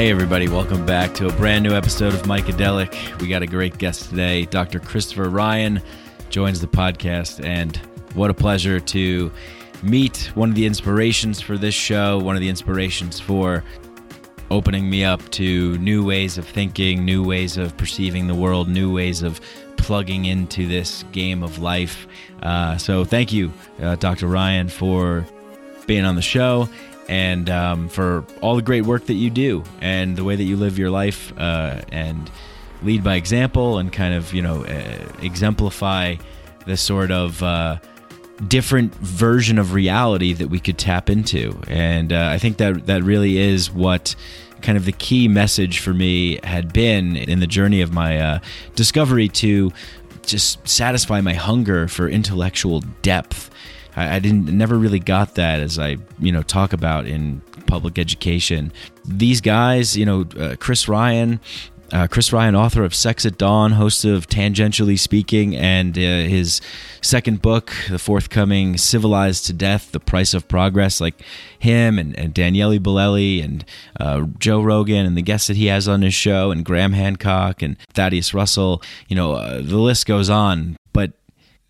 Hey everybody, welcome back to a brand new episode of Psychedelic. We got a great guest today. Dr. Christopher Ryan joins the podcast, and what a pleasure to meet one of the inspirations for this show, one of the inspirations for opening me up to new ways of thinking, new ways of perceiving the world, new ways of plugging into this game of life. So thank you, Dr. Ryan, for being on the show. And for all the great work that you do and the way that you live your life and lead by example and kind of, exemplify the sort of different version of reality that we could tap into. And I think that really is what kind of the key message for me had been in the journey of my discovery to just satisfy my hunger for intellectual depth. I never really got that, as I talk about in public education. These guys, Chris Ryan, author of Sex at Dawn, host of Tangentially Speaking, and his second book, the forthcoming Civilized to Death, The Price of Progress, like him and Daniele Bolelli and Joe Rogan and the guests that he has on his show, and Graham Hancock and Thaddeus Russell, the list goes on. But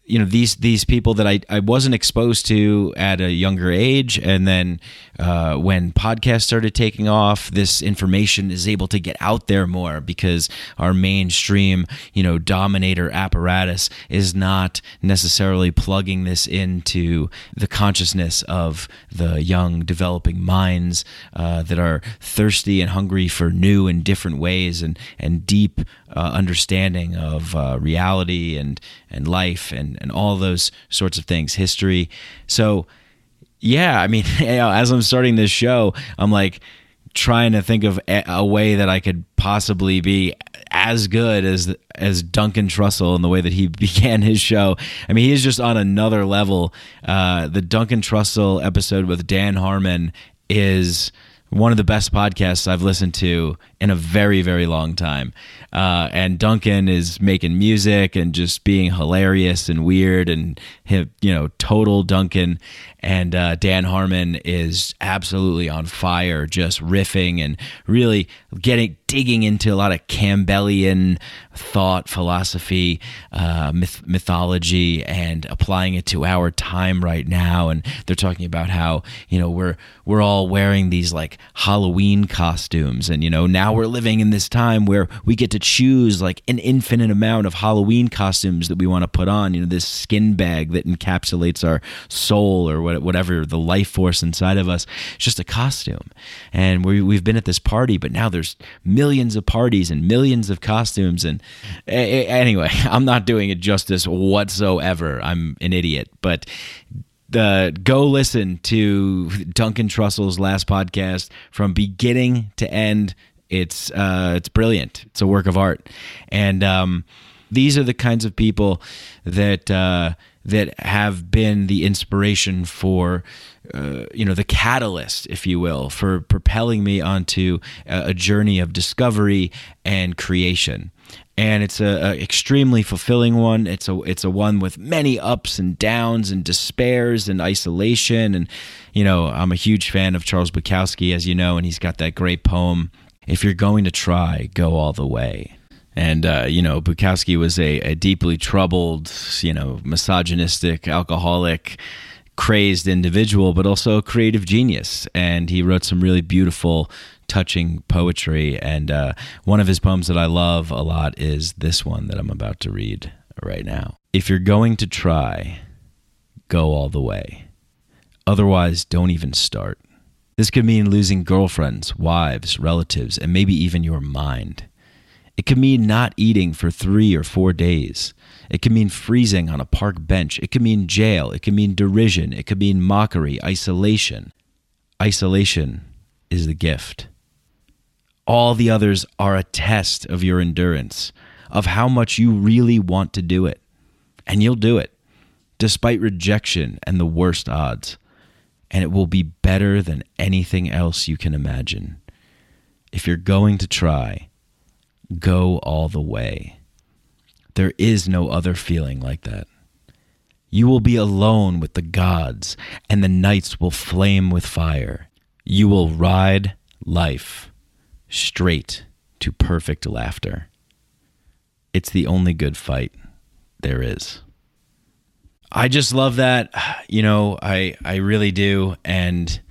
these people that I wasn't exposed to at a younger age, and then when podcasts started taking off, this information is able to get out there more because our mainstream, dominator apparatus is not necessarily plugging this into the consciousness of the young developing minds that are thirsty and hungry for new and different ways and deep understanding of reality and life and all those sorts of things, history. So, yeah, I mean, as I'm starting this show, I'm like trying to think of a way that I could possibly be as good as Duncan Trussell in the way that he began his show. I mean, he is just on another level. The Duncan Trussell episode with Dan Harmon is one of the best podcasts I've listened to in a very, very long time. And Duncan is making music and just being hilarious and weird and, total Duncan. And Dan Harmon is absolutely on fire, just riffing and really digging into a lot of Campbellian thought, philosophy, mythology, and applying it to our time right now. And they're talking about how, we're all wearing these like Halloween costumes, and now we're living in this time where we get to choose like an infinite amount of Halloween costumes that we want to put on, this skin bag that encapsulates our soul or whatever the life force inside of us. It's just a costume. And we've been at this party, but now there's millions of parties and millions of costumes. And anyway, I'm not doing it justice whatsoever. I'm an idiot. But go listen to Duncan Trussell's last podcast from beginning to end. It's brilliant. It's a work of art. And these are the kinds of people that have been the inspiration for, the catalyst, if you will, for propelling me onto a journey of discovery and creation. And it's a extremely fulfilling one. It's a one with many ups and downs and despairs and isolation. And, I'm a huge fan of Charles Bukowski, as you know, and he's got that great poem, "If you're going to try, go all the way." And, Bukowski was a deeply troubled, misogynistic, alcoholic, crazed individual, but also a creative genius. And he wrote some really beautiful, touching poetry. And one of his poems that I love a lot is this one that I'm about to read right now. "If you're going to try, go all the way. Otherwise, don't even start. This could mean losing girlfriends, wives, relatives, and maybe even your mind. It could mean not eating for 3 or 4 days. It could mean freezing on a park bench. It could mean jail. It could mean derision. It could mean mockery, isolation. Isolation is the gift. All the others are a test of your endurance, of how much you really want to do it. And you'll do it, despite rejection and the worst odds. And it will be better than anything else you can imagine. If you're going to try, go all the way. There is no other feeling like that. You will be alone with the gods, and the nights will flame with fire. You will ride life straight to perfect laughter. It's the only good fight there is. I just love that, I really do. And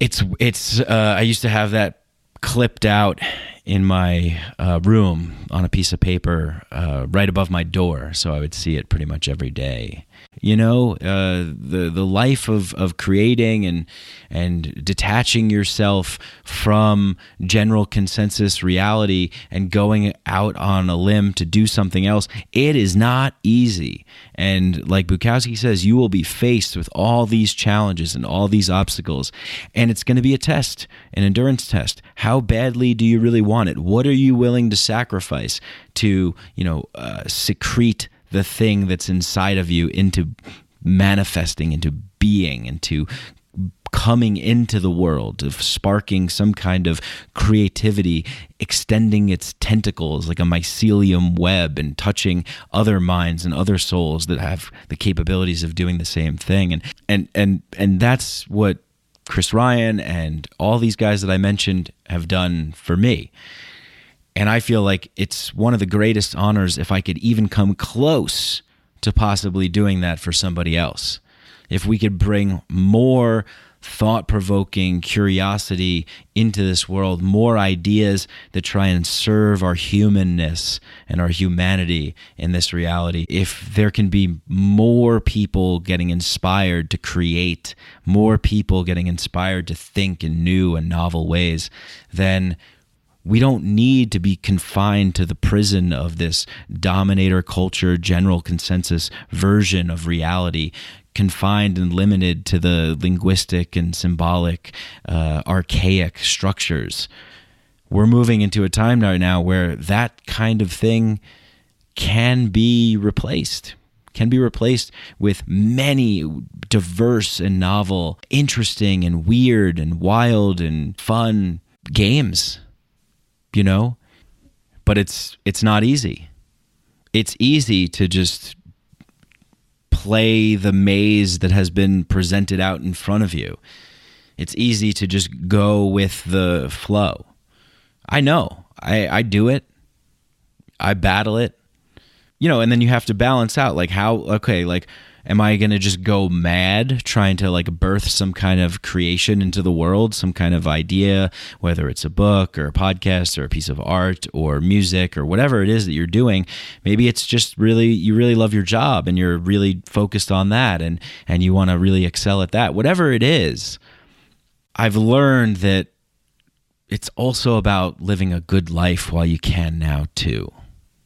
I used to have that clipped out in my room on a piece of paper right above my door, so I would see it pretty much every day. The life of creating and detaching yourself from general consensus reality and going out on a limb to do something else, it is not easy. And like Bukowski says, you will be faced with all these challenges and all these obstacles, and it's going to be a test, an endurance test. How badly do you really want it? What are you willing to sacrifice to, secrete the thing that's inside of you into manifesting, into being, into coming into the world, of sparking some kind of creativity, extending its tentacles like a mycelium web and touching other minds and other souls that have the capabilities of doing the same thing. And that's what Chris Ryan and all these guys that I mentioned have done for me. And I feel like it's one of the greatest honors if I could even come close to possibly doing that for somebody else. If we could bring more thought-provoking curiosity into this world, more ideas that try and serve our humanness and our humanity in this reality, if there can be more people getting inspired to create, more people getting inspired to think in new and novel ways, then we don't need to be confined to the prison of this dominator culture, general consensus version of reality, confined and limited to the linguistic and symbolic, archaic structures. We're moving into a time right now where that kind of thing can be replaced with many diverse and novel, interesting and weird and wild and fun games. But it's not easy. It's easy to just play the maze that has been presented out in front of you. It's easy to just go with the flow. I know. I do it. I battle it. And then you have to balance out am I going to just go mad trying to birth some kind of creation into the world, some kind of idea, whether it's a book or a podcast or a piece of art or music or whatever it is that you're doing? Maybe it's just you really love your job and you're really focused on that and you want to really excel at that. Whatever it is, I've learned that it's also about living a good life while you can now too.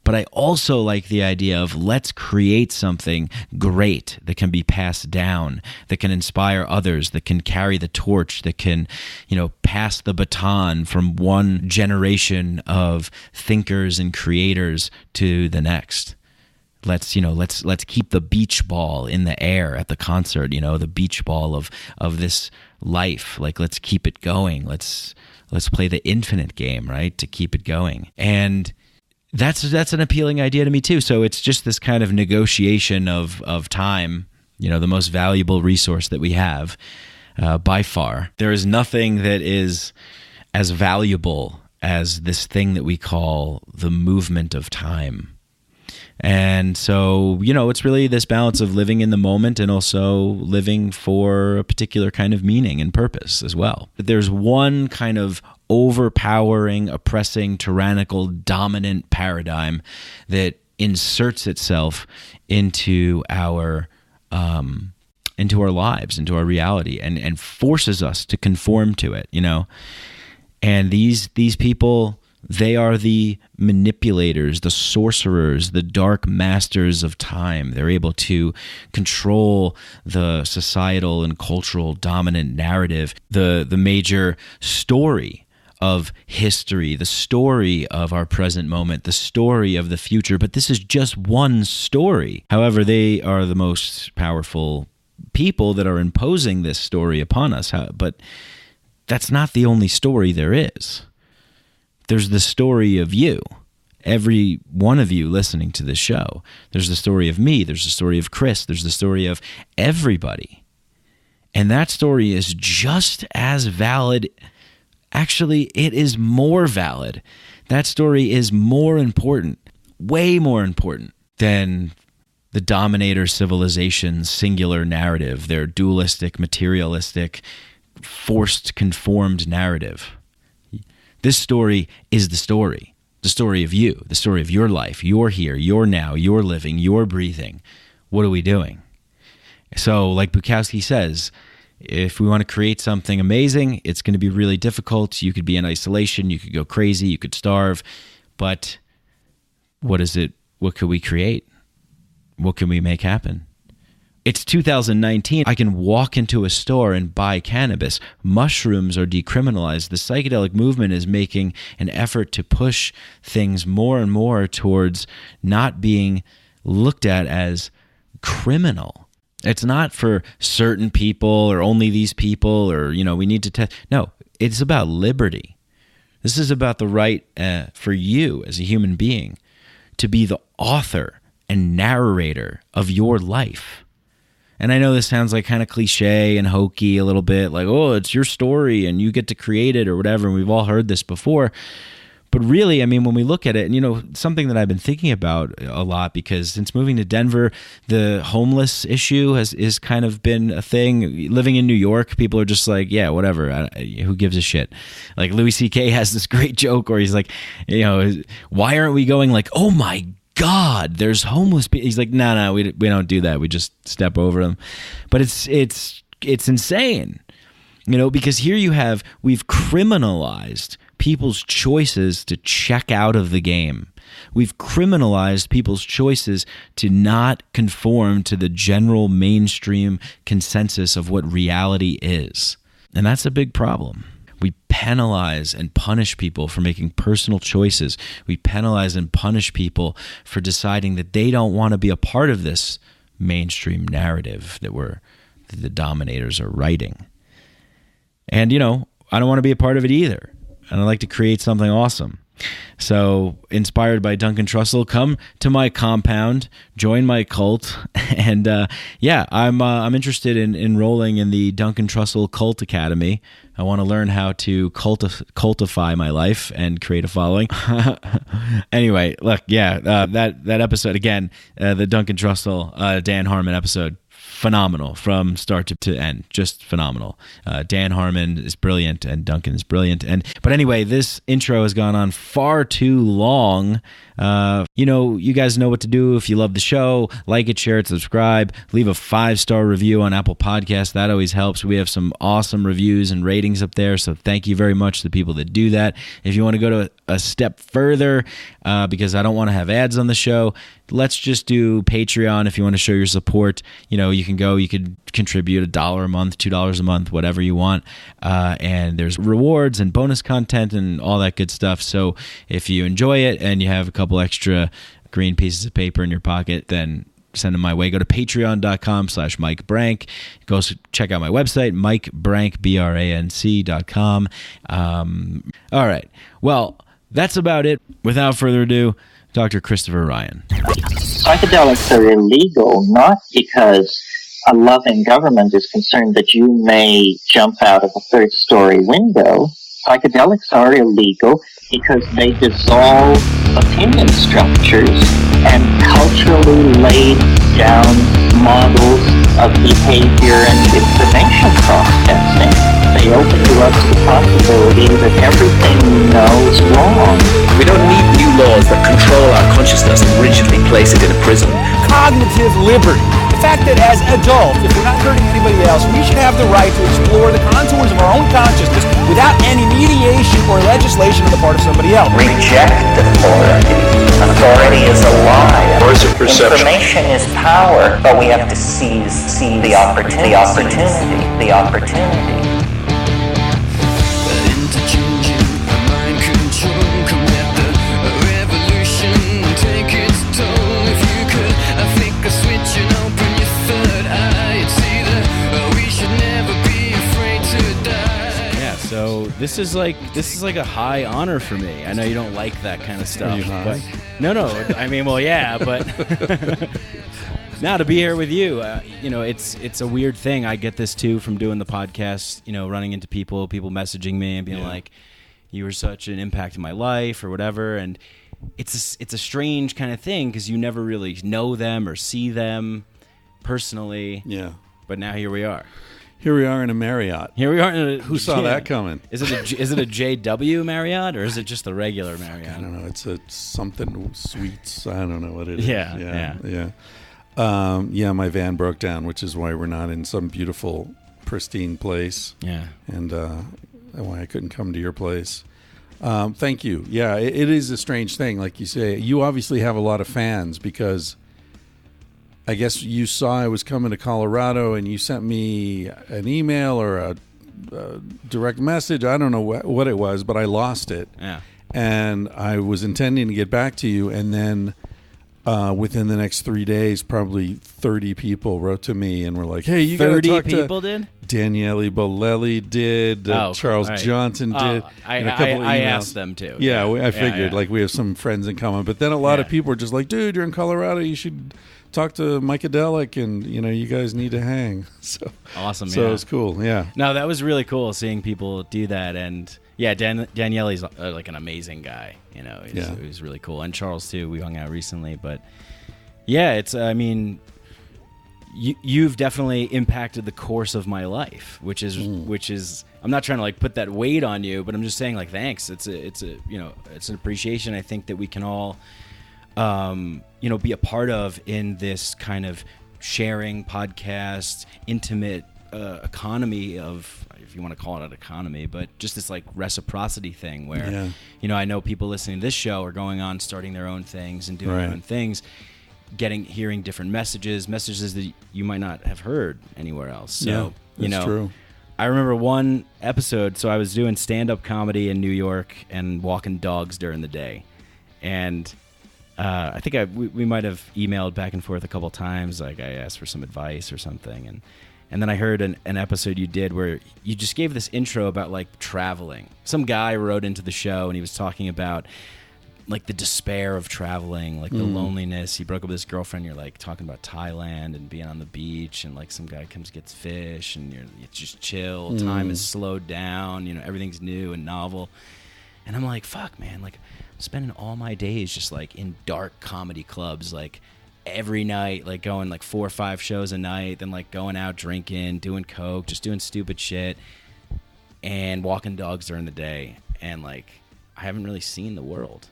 But I also like the idea of let's create something great that can be passed down, that can inspire others, that can carry the torch, that can, pass the baton from one generation of thinkers and creators to the next. Let's keep the beach ball in the air at the concert, the beach ball of this life. Let's keep it going. Let's play the infinite game, right? To keep it going. And that's an appealing idea to me too. So it's just this kind of negotiation of time, the most valuable resource that we have by far. There is nothing that is as valuable as this thing that we call the movement of time. And so, it's really this balance of living in the moment and also living for a particular kind of meaning and purpose as well. But there's one kind of overpowering, oppressing, tyrannical, dominant paradigm that inserts itself into our lives, into our reality, and forces us to conform to it, And these people, they are the manipulators, the sorcerers, the dark masters of time. They're able to control the societal and cultural dominant narrative, the major story of history, the story of our present moment, the story of the future. But this is just one story. However, they are the most powerful people that are imposing this story upon us. But that's not the only story there is. There's the story of you, every one of you listening to this show. There's the story of me. There's the story of Chris. There's the story of everybody. And that story is just as valid actually it is more valid. That story is more important, way more important than the dominator civilization's singular narrative, their dualistic, materialistic, forced, conformed narrative. This story is the story of you, the story of your life. You're here, you're now, you're living, you're breathing. What are we doing? So, like Bukowski says, if we want to create something amazing, it's going to be really difficult. You could be in isolation, you could go crazy, you could starve, but what is it? What could we create? What can we make happen? It's 2019. I can walk into a store and buy cannabis. Mushrooms are decriminalized. The psychedelic movement is making an effort to push things more and more towards not being looked at as criminal. It's not for certain people or only these people or, we need to test. No, it's about liberty. This is about the right for you as a human being to be the author and narrator of your life. And I know this sounds like kind of cliche and hokey a little bit, like, oh, it's your story and you get to create it or whatever. And we've all heard this before. But really, I mean, when we look at it, and something that I've been thinking about a lot, because since moving to Denver, the homeless issue is kind of been a thing. Living in New York, people are just like, yeah, whatever, who gives a shit? Like Louis C.K. has this great joke where he's like, why aren't we going like, oh my God, there's homeless people. He's like, no, we don't do that. We just step over them. But it's insane, because here we've criminalized people's choices to check out of the game. We've criminalized people's choices to not conform to the general mainstream consensus of what reality is. And that's a big problem. We penalize and punish people for making personal choices. We penalize and punish people for deciding that they don't want to be a part of this mainstream narrative that the dominators are writing. And, I don't want to be a part of it either. And I'd like to create something awesome. So, inspired by Duncan Trussell, come to my compound, join my cult, and I'm interested in enrolling in the Duncan Trussell Cult Academy. I want to learn how to cultify my life and create a following. Anyway, look, that episode again, the Duncan Trussell, Dan Harmon episode. Phenomenal from start to end, just phenomenal. Dan Harmon is brilliant and Duncan is brilliant. But anyway, this intro has gone on far too long. You guys know what to do. If you love the show, like it, share it, subscribe, leave a 5-star review on Apple Podcasts. That always helps. We have some awesome reviews and ratings up there, so thank you very much to the people that do that. If you want to go to a step further, because I don't want to have ads on the show, let's just do Patreon. If you want to show your support, you could contribute $1 a month, $2 a month, whatever you want. And there's rewards and bonus content and all that good stuff. So if you enjoy it and you have a couple extra green pieces of paper in your pocket, then send them my way. Go to patreon.com/Mike Brank. Go check out my website, MikeBrank.com. All right. Well, that's about it. Without further ado, Dr. Christopher Ryan. Psychedelics are illegal not because a loving government is concerned that you may jump out of a third-story window. Psychedelics are illegal because they dissolve opinion structures and culturally laid down models of behavior and information processing. They open to us the possibility that everything we know is wrong. We don't need new laws that control our consciousness and rigidly place it in a prison. Cognitive liberty. The fact that as adults, if we're not hurting anybody else, we should have the right to explore the contours of our own consciousness without any mediation or legislation on the part of somebody else. Reject authority. Authority is a lie. Or is it perception? Information is power, but we have to seize the opportunity. The opportunity. So this is like a high honor for me. I know you don't like that kind of stuff. Are you high? But no. I mean, well, yeah, but Now to be here with you, it's a weird thing. I get this too from doing the podcast. Running into people messaging me and being like, "You were such an impact in my life" or whatever, and it's a strange kind of thing because you never really know them or see them personally. Yeah. But now here we are. Here we are in a Marriott. Here we are. Who saw that coming? Is it a JW Marriott or is it just the regular Marriott? I don't know. It's a something Suites. I don't know what it is. Yeah. My van broke down, which is why we're not in some beautiful, pristine place. Yeah. And why I couldn't come to your place. Thank you. Yeah, it is a strange thing, like you say. You obviously have a lot of fans because I guess you saw I was coming to Colorado and you sent me an email or a direct message. I don't know what it was, but I lost it. Yeah. And I was intending to get back to you, and then within the next 3 days, probably 30 people wrote to me and were like, "Hey, you got to talk to..." 30 people did? Daniele Bolelli did. Charles Johnson did. I asked them too. Yeah, I figured. Like, we have some friends in common. But then a lot of people were just like, "Dude, you're in Colorado. You should talk to Psychedelic, and you guys need to hang." So awesome. So it was cool. Yeah. No, that was really cool seeing people do that, and Daniele's like an amazing guy. He's really cool, and Charles too. We hung out recently, but it's. You've definitely impacted the course of my life, which is. I'm not trying to like put that weight on you, but I'm just saying like thanks. It's an appreciation I think that we can all. Be a part of in this kind of sharing podcast, intimate economy of, if you want to call it an economy, but just this like reciprocity thing where, I know people listening to this show are going on, starting their own things and doing their own things, hearing different messages that you might not have heard anywhere else. So, that's true. I remember one episode, so I was doing stand-up comedy in New York and walking dogs during the day. And I think we might have emailed back and forth a couple times. Like I asked for some advice or something, and then I heard an episode you did where you just gave this intro about like traveling. Some guy wrote into the show and he was talking about like the despair of traveling, like the loneliness. He broke up with his girlfriend. You're like talking about Thailand and being on the beach, and like some guy comes gets fish, and it's just chill. Time is slowed down. Everything's new and novel. And I'm like, fuck, man, like I'm spending all my days just like in dark comedy clubs, like every night, like going like 4 or 5 shows a night, then like going out drinking, doing coke, just doing stupid shit, and walking dogs during the day. And like I haven't really seen the world.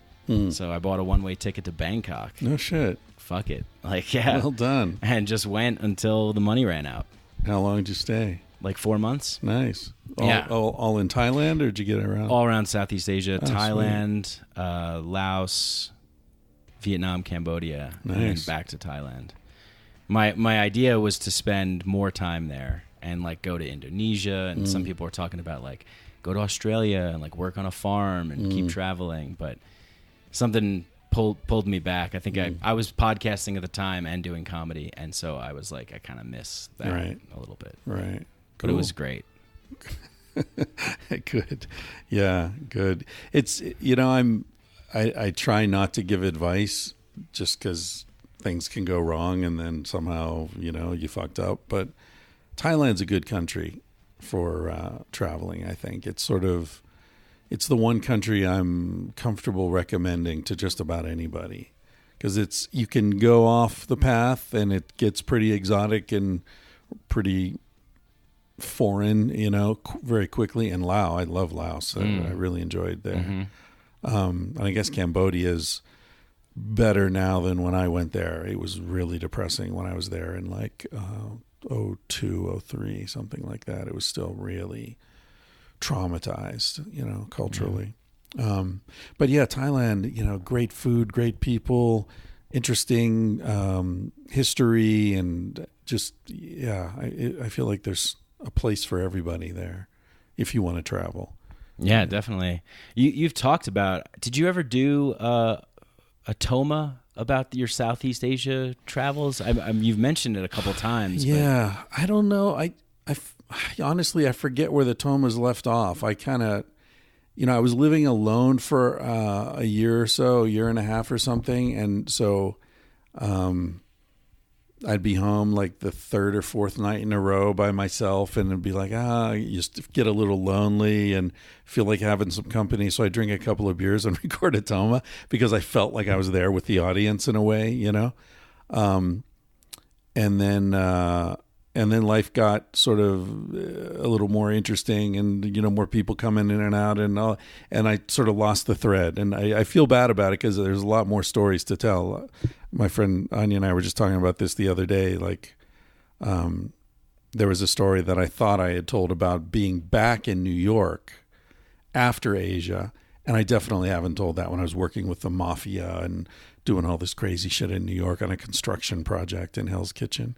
So I bought a one-way ticket to Bangkok. No shit. Fuck it. Like, yeah. Well done. And just went until the money ran out. How long did you stay? Like 4 months. Nice. Yeah. All in Thailand, or did you get around? All around Southeast Asia, Thailand, Laos, Vietnam, Cambodia, and then back to Thailand. My idea was to spend more time there and like go to Indonesia, and some people were talking about like go to Australia and like work on a farm and keep traveling, but something pulled me back. I think I was podcasting at the time and doing comedy, and so I was like, I kind of miss that a little bit. Right. But it was great. Good. Yeah, good. It's, I try not to give advice just because things can go wrong and then somehow, you fucked up. But Thailand's a good country for traveling, I think. It's the one country I'm comfortable recommending to just about anybody, because you can go off the path and it gets pretty exotic and pretty foreign, very quickly. And Laos, I love Laos. I really enjoyed there. And I guess Cambodia's better now than when I went there. It was really depressing when I was there in like 02, 03, something like that. It was still really traumatized, culturally. But yeah, Thailand, great food, great people, interesting history, and just, I feel like there's a place for everybody there if you want to travel. Yeah, definitely. You've talked about, did you ever do a Toma about your Southeast Asia travels? You've mentioned it a couple times. Yeah, but I don't know. I honestly, I forget where the Tomas left off. I kind of, I was living alone for a year or so, a year and a half or something. And so I'd be home like the third or fourth night in a row by myself, and it'd be like, you just get a little lonely and feel like having some company. So I drink a couple of beers and record a Toma because I felt like I was there with the audience in a way, you know? And then life got sort of a little more interesting, and you know, more people coming in and out, and I sort of lost the thread, and I feel bad about it because there's a lot more stories to tell. My friend Anya and I were just talking about this the other day. Like, there was a story that I thought I had told about being back in New York after Asia, and I definitely haven't told that when I was working with the mafia and doing all this crazy shit in New York on a construction project in Hell's Kitchen.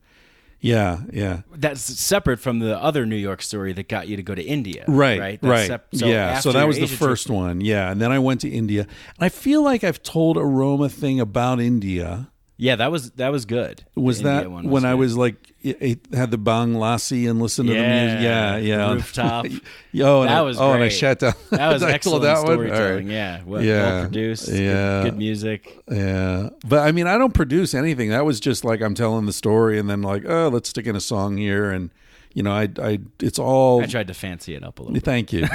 Yeah. That's separate from the other New York story that got you to go to India. Right. So that was the Asia first trip, one. Yeah. And then I went to India. And I feel like I've told a Roma thing about India. Yeah, that was good. Was that when I was like, had the bang lassi and listened to the music? Yeah. Rooftop. That was great. And I shut down. That was excellent that storytelling. Right. Yeah. Well produced. Yeah. Good music. Yeah. But I mean, I don't produce anything. That was just like I'm telling the story and then like, let's stick in a song here. And, you know, it's all. I tried to fancy it up a little bit. Thank you.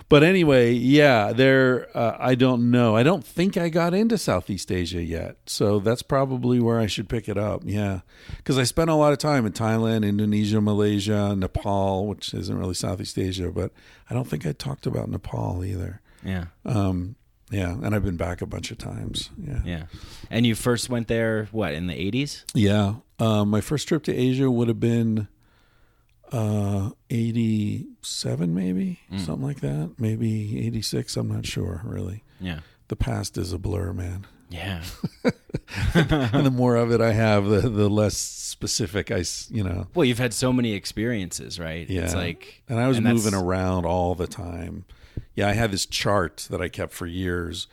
But anyway, I don't know. I don't think I got into Southeast Asia yet. So that's probably where I should pick it up. Yeah. Because I spent a lot of time in Thailand, Indonesia, Malaysia, Nepal, which isn't really Southeast Asia, but I don't think I talked about Nepal either. Yeah. Yeah. And I've been back a bunch of times. Yeah. And you first went there, what, in the 80s? Yeah. My first trip to Asia would have been 87 maybe, something like that. Maybe 86, I'm not sure, really. Yeah. The past is a blur, man. Yeah. And the more of it I have, the less specific Well, you've had so many experiences, right? Yeah. It's like... And I was moving around all the time. Yeah, I had this chart that I kept for years,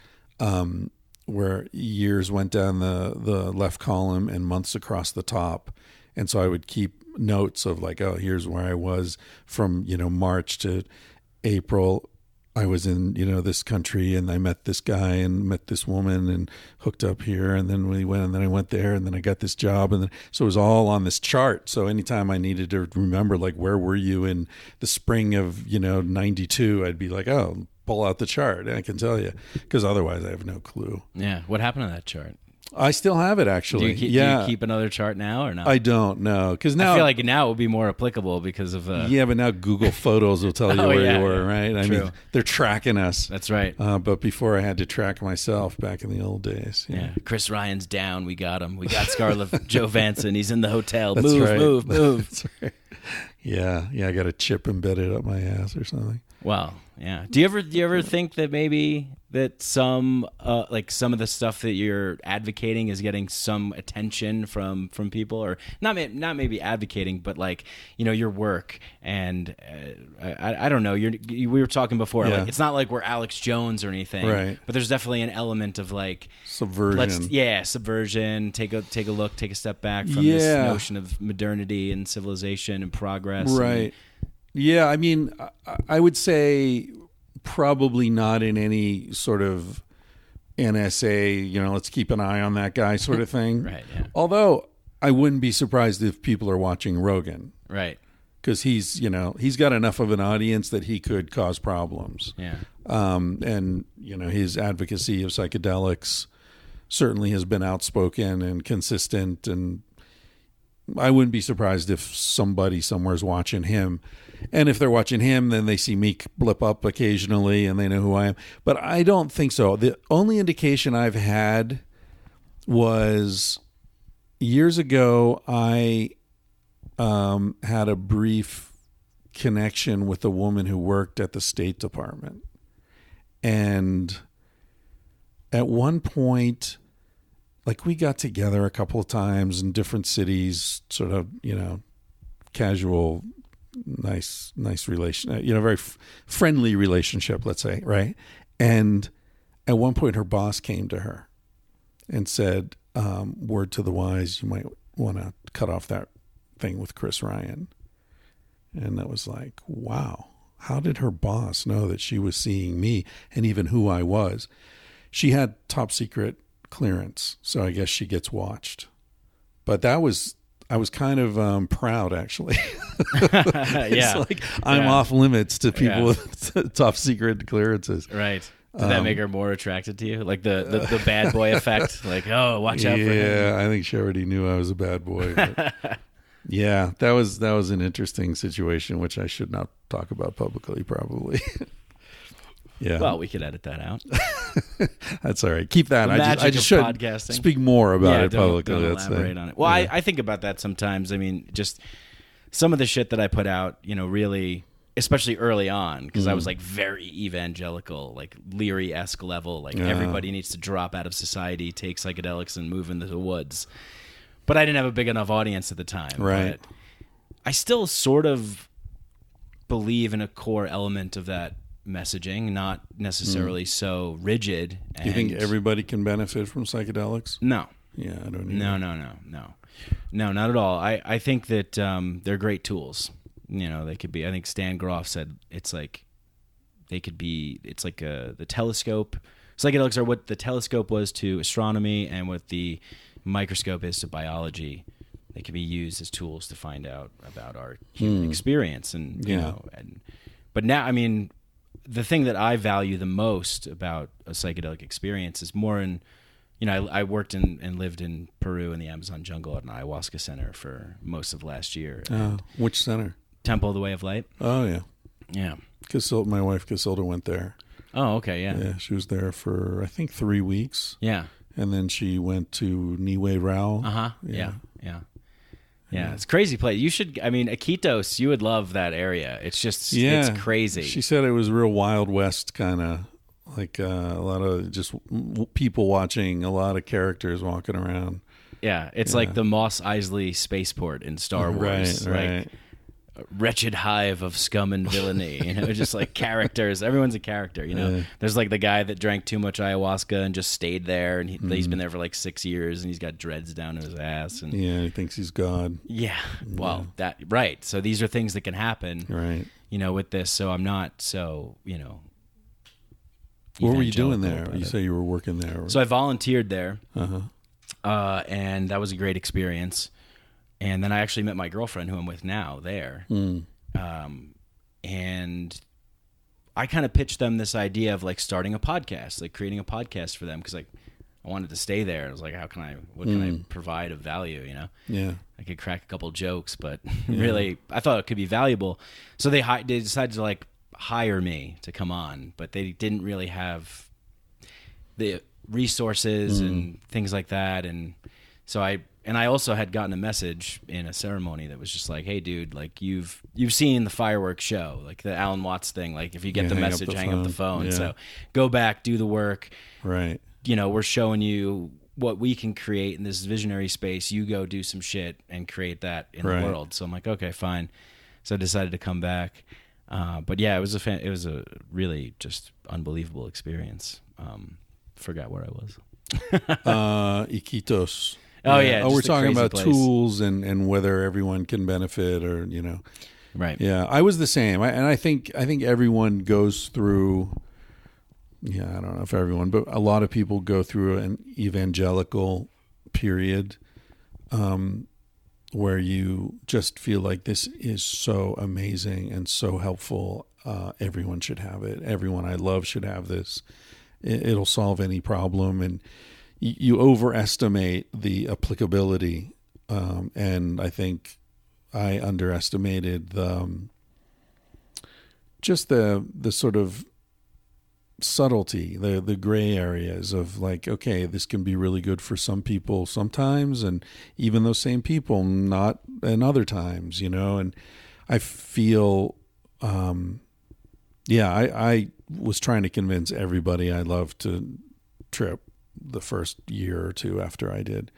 where years went down the left column and months across the top. And so I would keep notes of like, here's where I was from, March to April. I was in, this country, and I met this guy and met this woman and hooked up here. And then we went, and then I went there, and then I got this job. And then, so it was all on this chart. So anytime I needed to remember, like, where were you in the spring of, 92, I'd be like, pull out the chart. I can tell you, because otherwise I have no clue. Yeah. What happened to that chart? I still have it, actually. Do you keep another chart now or not? I don't know, because now I feel like now it would be more applicable because of yeah, but now Google Photos will tell you where you were, right? I True. mean, they're tracking us. That's right. But before I had to track myself back in the old days. Yeah. Chris Ryan's down. We got him. We got Scarlett Johansson. He's in the hotel. That's move, right. move. That's right. Yeah. I got a chip embedded up my ass or something. Well, yeah. Do you ever think that maybe that some of the stuff that you're advocating is getting some attention from people, or not maybe advocating, but like, your work, and I don't know. We were talking before. Yeah. Like, it's not like we're Alex Jones or anything, right? But there's definitely an element of like subversion. Subversion. Take a look. Take a step back from this notion of modernity and civilization and progress. Right. Yeah, I mean, I would say probably not in any sort of NSA, let's keep an eye on that guy sort of thing. Right, yeah. Although I wouldn't be surprised if people are watching Rogan. Right. Because he's got enough of an audience that he could cause problems. Yeah. And, his advocacy of psychedelics certainly has been outspoken and consistent, and I wouldn't be surprised if somebody somewhere is watching him. And if they're watching him, then they see me blip up occasionally and they know who I am. But I don't think so. The only indication I've had was years ago, I had a brief connection with a woman who worked at the State Department. And at one point, like, we got together a couple of times in different cities, sort of, casual, nice relation, very friendly relationship, let's say, right? And at one point, her boss came to her and said, word to the wise, you might want to cut off that thing with Chris Ryan. And that was like, wow, how did her boss know that she was seeing me and even who I was? She had top secret clearance, so I guess she gets watched. But I was kind of proud, actually. It's like I'm off limits to people with top secret clearances. Right. Did that make her more attracted to you? Like the bad boy effect? Like, oh, watch out for him. Yeah, I think she already knew I was a bad boy. But yeah, that was an interesting situation, which I should not talk about publicly, probably. Yeah. Well, we could edit that out. That's all right. Keep that. I just should podcasting. Speak more about it publicly. Don't elaborate on it. Well, I think about that sometimes. I mean, just some of the shit that I put out, really, especially early on, because I was like very evangelical, like Leary-esque level, like everybody needs to drop out of society, take psychedelics, and move into the woods. But I didn't have a big enough audience at the time. Right. But I still sort of believe in a core element of that messaging, not necessarily so rigid. Do you think everybody can benefit from psychedelics? No. Yeah, I don't know. No, not at all. I think that they're great tools. They could be. I think Stan Groff said it's like they could be. It's like the telescope. Psychedelics are what the telescope was to astronomy, and what the microscope is to biology. They can be used as tools to find out about our human experience, and but now, I mean, the thing that I value the most about a psychedelic experience is more in, I worked and lived in Peru in the Amazon jungle at an ayahuasca center for most of last year. Which center? Temple of the Way of Light. Oh, yeah. Yeah. My wife Casilda went there. Oh, okay, yeah. Yeah, she was there for, I think, 3 weeks. Yeah. And then she went to Niue Rao. Uh-huh. Yeah, it's a crazy place. You should, Iquitos, you would love that area. It's just, it's crazy. She said it was real Wild West kind of, like a lot of just people watching, a lot of characters walking around. Yeah, it's like the Mos Eisley spaceport in Star Wars. Right. A wretched hive of scum and villainy, just like characters. Everyone's a character, There's like the guy that drank too much ayahuasca and just stayed there, and he's been there for like 6 years, and he's got dreads down to his ass. And he thinks he's God. Yeah, well, right. So these are things that can happen, right? With this. So I'm not so, What were you doing there? You say you were working there. So I volunteered there, and that was a great experience. And then I actually met my girlfriend, who I'm with now, there. And I kind of pitched them this idea of like starting a podcast, like creating a podcast for them, because like I wanted to stay there. I was like, what can I provide of value? Yeah, I could crack a couple jokes, but really, I thought it could be valuable. So they decided to like hire me to come on, but they didn't really have the resources and things like that, and so I also had gotten a message in a ceremony that was just like, hey dude, like you've seen the fireworks show, like the Alan Watts thing, like if you get the message, hang up the phone. So go back, do the work, right? We're showing you what we can create in this visionary space. You go do some shit and create that in the world. So I'm like, okay, fine. So I decided to come back. But yeah, it was a really just unbelievable experience. Forgot where I was. Iquitos. Oh yeah. We're talking about tools and whether everyone can benefit or Right. Yeah, I was the same. I think everyone goes through. Yeah, I don't know if everyone, but a lot of people go through an evangelical period, where you just feel like this is so amazing and so helpful. Everyone should have it. Everyone I love should have this. It'll solve any problem, and you overestimate the applicability. And I think I underestimated the sort of subtlety, the gray areas of like, okay, this can be really good for some people sometimes, and even those same people not in other times, and I feel I was trying to convince everybody I love to trip the first year or two after I did.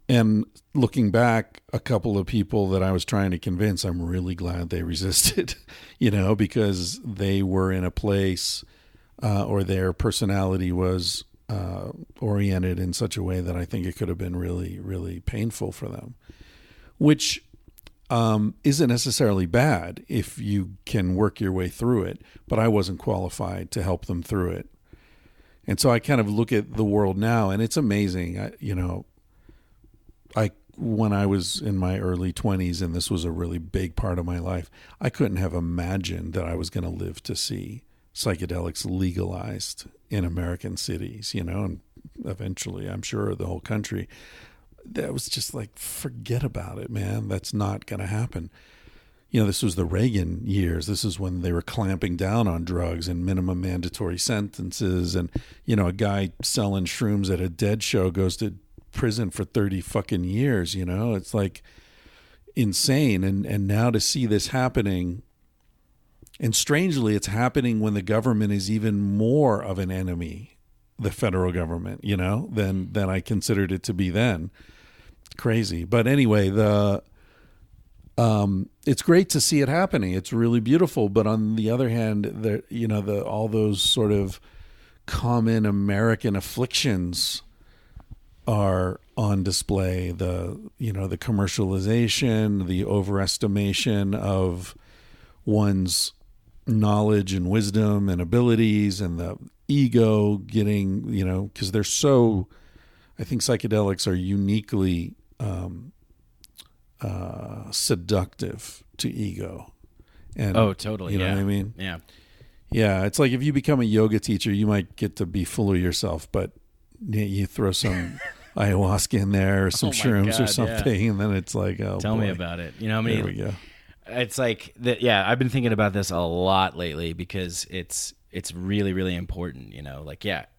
And looking back, a couple of people that I was trying to convince, I'm really glad they resisted, because they were in a place or their personality was oriented in such a way that I think it could have been really, really painful for them, which isn't necessarily bad if you can work your way through it, but I wasn't qualified to help them through it. And so I kind of look at the world now, and it's amazing. I when I was in my early 20s and this was a really big part of my life, I couldn't have imagined that I was going to live to see psychedelics legalized in American cities, and eventually, I'm sure, the whole country. That was just like, forget about it, man. That's not going to happen. This was the Reagan years. This is when they were clamping down on drugs and minimum mandatory sentences. And, a guy selling shrooms at a Dead show goes to prison for 30 fucking years. It's like insane. And now to see this happening, and strangely, it's happening when the government is even more of an enemy, the federal government, than I considered it to be then. It's crazy. But anyway, it's great to see it happening. It's really beautiful. But on the other hand, all those sort of common American afflictions are on display. The commercialization, the overestimation of one's knowledge and wisdom and abilities, and the ego getting, because they're so, I think psychedelics are uniquely seductive to ego. And oh, totally. You know what I mean? Yeah. Yeah. It's like if you become a yoga teacher, you might get to be full of yourself, but you throw some ayahuasca in there or some shrooms or something, and then it's like, oh, tell boy. me about it. I mean, there we go. It's like that. Yeah, I've been thinking about this a lot lately because it's really, really important.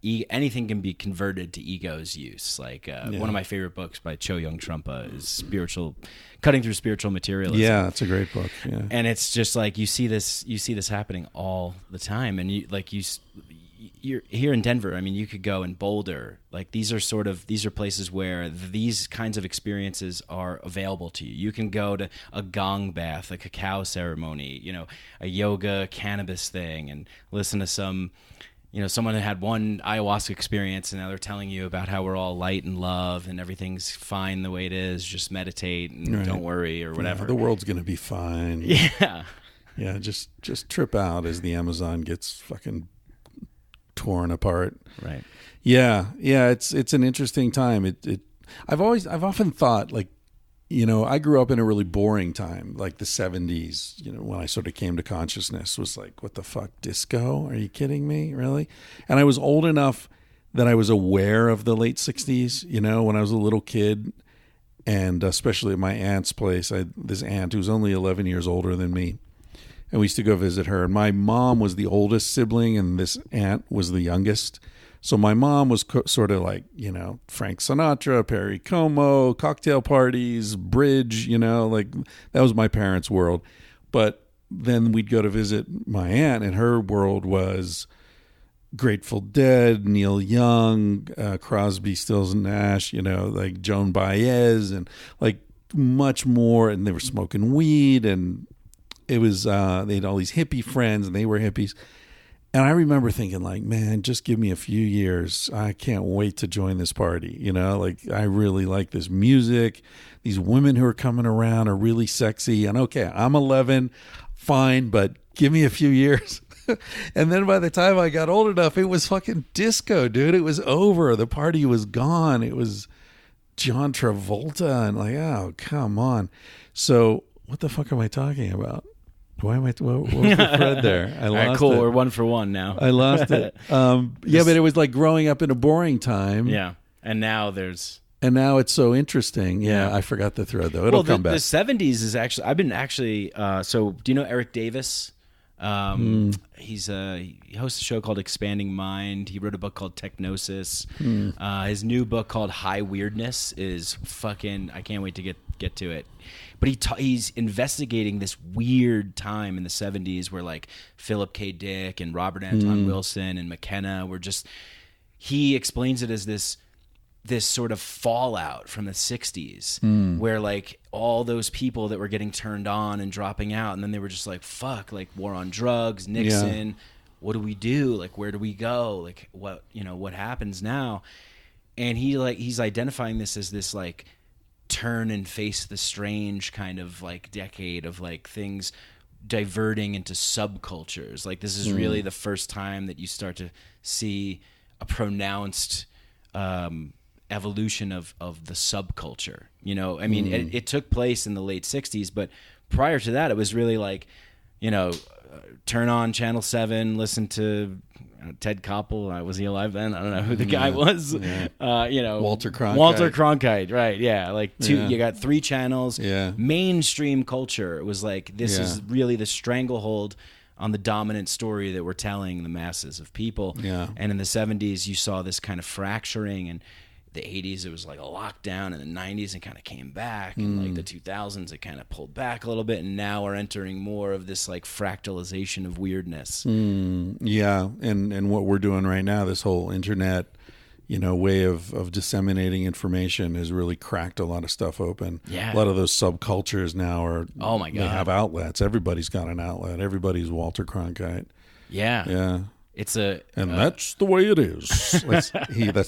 Anything can be converted to ego's use. Like one of my favorite books by Cho Young Trungpa is Cutting Through Spiritual Materialism. Yeah, it's a great book. Yeah, and it's just like you see this happening all the time, and you're here in Denver. I mean, you could go in Boulder. Like these are places where these kinds of experiences are available to you. You can go to a gong bath, a cacao ceremony, a yoga cannabis thing, and listen to someone that had one ayahuasca experience, and now they're telling you about how we're all light and love and everything's fine the way it is. Just meditate and don't worry or whatever. Yeah, the world's gonna be fine. Yeah. Yeah. Just trip out as the Amazon gets fucking torn apart. Right. Yeah. It's an interesting time. I've often thought, like, I grew up in a really boring time, like the 70s, when I sort of came to consciousness, was like, what the fuck, disco? Are you kidding me? Really? And I was old enough that I was aware of the late 60s, when I was a little kid, and especially at my aunt's place. I had this aunt who's only 11 years older than me. And we used to go visit her. And my mom was the oldest sibling, and this aunt was the youngest. So my mom was sort of like, Frank Sinatra, Perry Como, cocktail parties, bridge, like that was my parents' world. But then we'd go to visit my aunt, and her world was Grateful Dead, Neil Young, Crosby, Stills and Nash, like Joan Baez, and like much more. And they were smoking weed, and it was, they had all these hippie friends, and they were hippies. And I remember thinking, like, man, just give me a few years. I can't wait to join this party. Like, I really like this music. These women who are coming around are really sexy. And okay, I'm 11, fine, but give me a few years. And then by the time I got old enough, it was fucking disco, dude. It was over. The party was gone. It was John Travolta, and like, oh, come on. So what the fuck am I talking about? What was the thread there? I lost All right, cool. it. We're 1 for 1 now. I lost it. Yeah, but it was like growing up in a boring time. Yeah. And now it's so interesting. Yeah, I forgot the thread though. It'll come back. The 70s is actually, I've been actually, so do you know Eric Davis? He hosts a show called Expanding Mind. He wrote a book called Technosis. His new book called High Weirdness is fucking, I can't wait to get to it. But he's investigating this weird time in the 70s where like Philip K. Dick and Robert Anton Wilson and McKenna were just, he explains it as this sort of fallout from the 60s where like all those people that were getting turned on and dropping out, and then they were just like, fuck, like war on drugs, Nixon, what do we do? Like, where do we go? Like, what happens now? And he's identifying this as this like turn and face the strange kind of like decade of like things diverting into subcultures. Like this is really the first time that you start to see a pronounced evolution of the subculture. You know, I mean, it took place in the late 60s, but prior to that, it was really like, you know, turn on Channel 7, listen to Ted Koppel. Was he alive then? I don't know who the guy was. Yeah. You know, Walter Cronkite, right? Yeah, like you got 3 channels. Yeah. Mainstream culture. It was like, this is really the stranglehold on the dominant story that we're telling the masses of people. Yeah. And in the 70s, you saw this kind of fracturing, and the 80s, it was like a lockdown, and the 90s, it kind of came back, and like the 2000s, it kind of pulled back a little bit, and now we're entering more of this like fractalization of weirdness. Yeah, and what we're doing right now, this whole internet, you know, way of disseminating information has really cracked a lot of stuff open. Yeah. A lot of those subcultures now are, Oh my God. they have outlets. Everybody's got an outlet. Everybody's Walter Cronkite. Yeah. Yeah. It's a... And that's the way it is.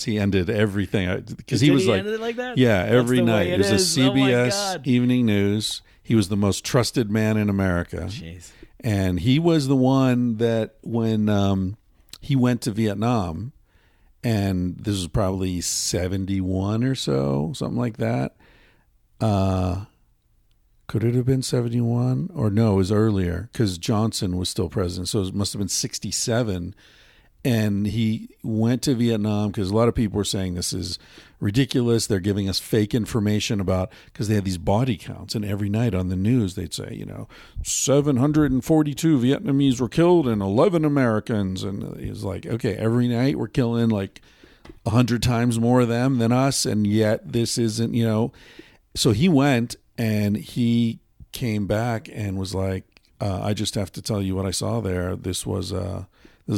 He ended everything. Because he was like... ended it like that? Yeah, every That's the way night. it It was is. a Oh my CBS God. Evening News. He was the most trusted man in America. Jeez. And he was the one that when he went to Vietnam, and this was probably 71 or so, something like that. Could it have been 71? Or no, it was earlier because Johnson was still president. So it must have been 67. And he went to Vietnam because a lot of people were saying this is ridiculous. They're giving us fake information about, because they had these body counts. And every night on the news, they'd say, you know, 742 Vietnamese were killed and 11 Americans. And he was like, okay, every night we're killing like 100 times more of them than us. And yet this isn't, you know. So he went and he came back and was like, I just have to tell you what I saw there. This is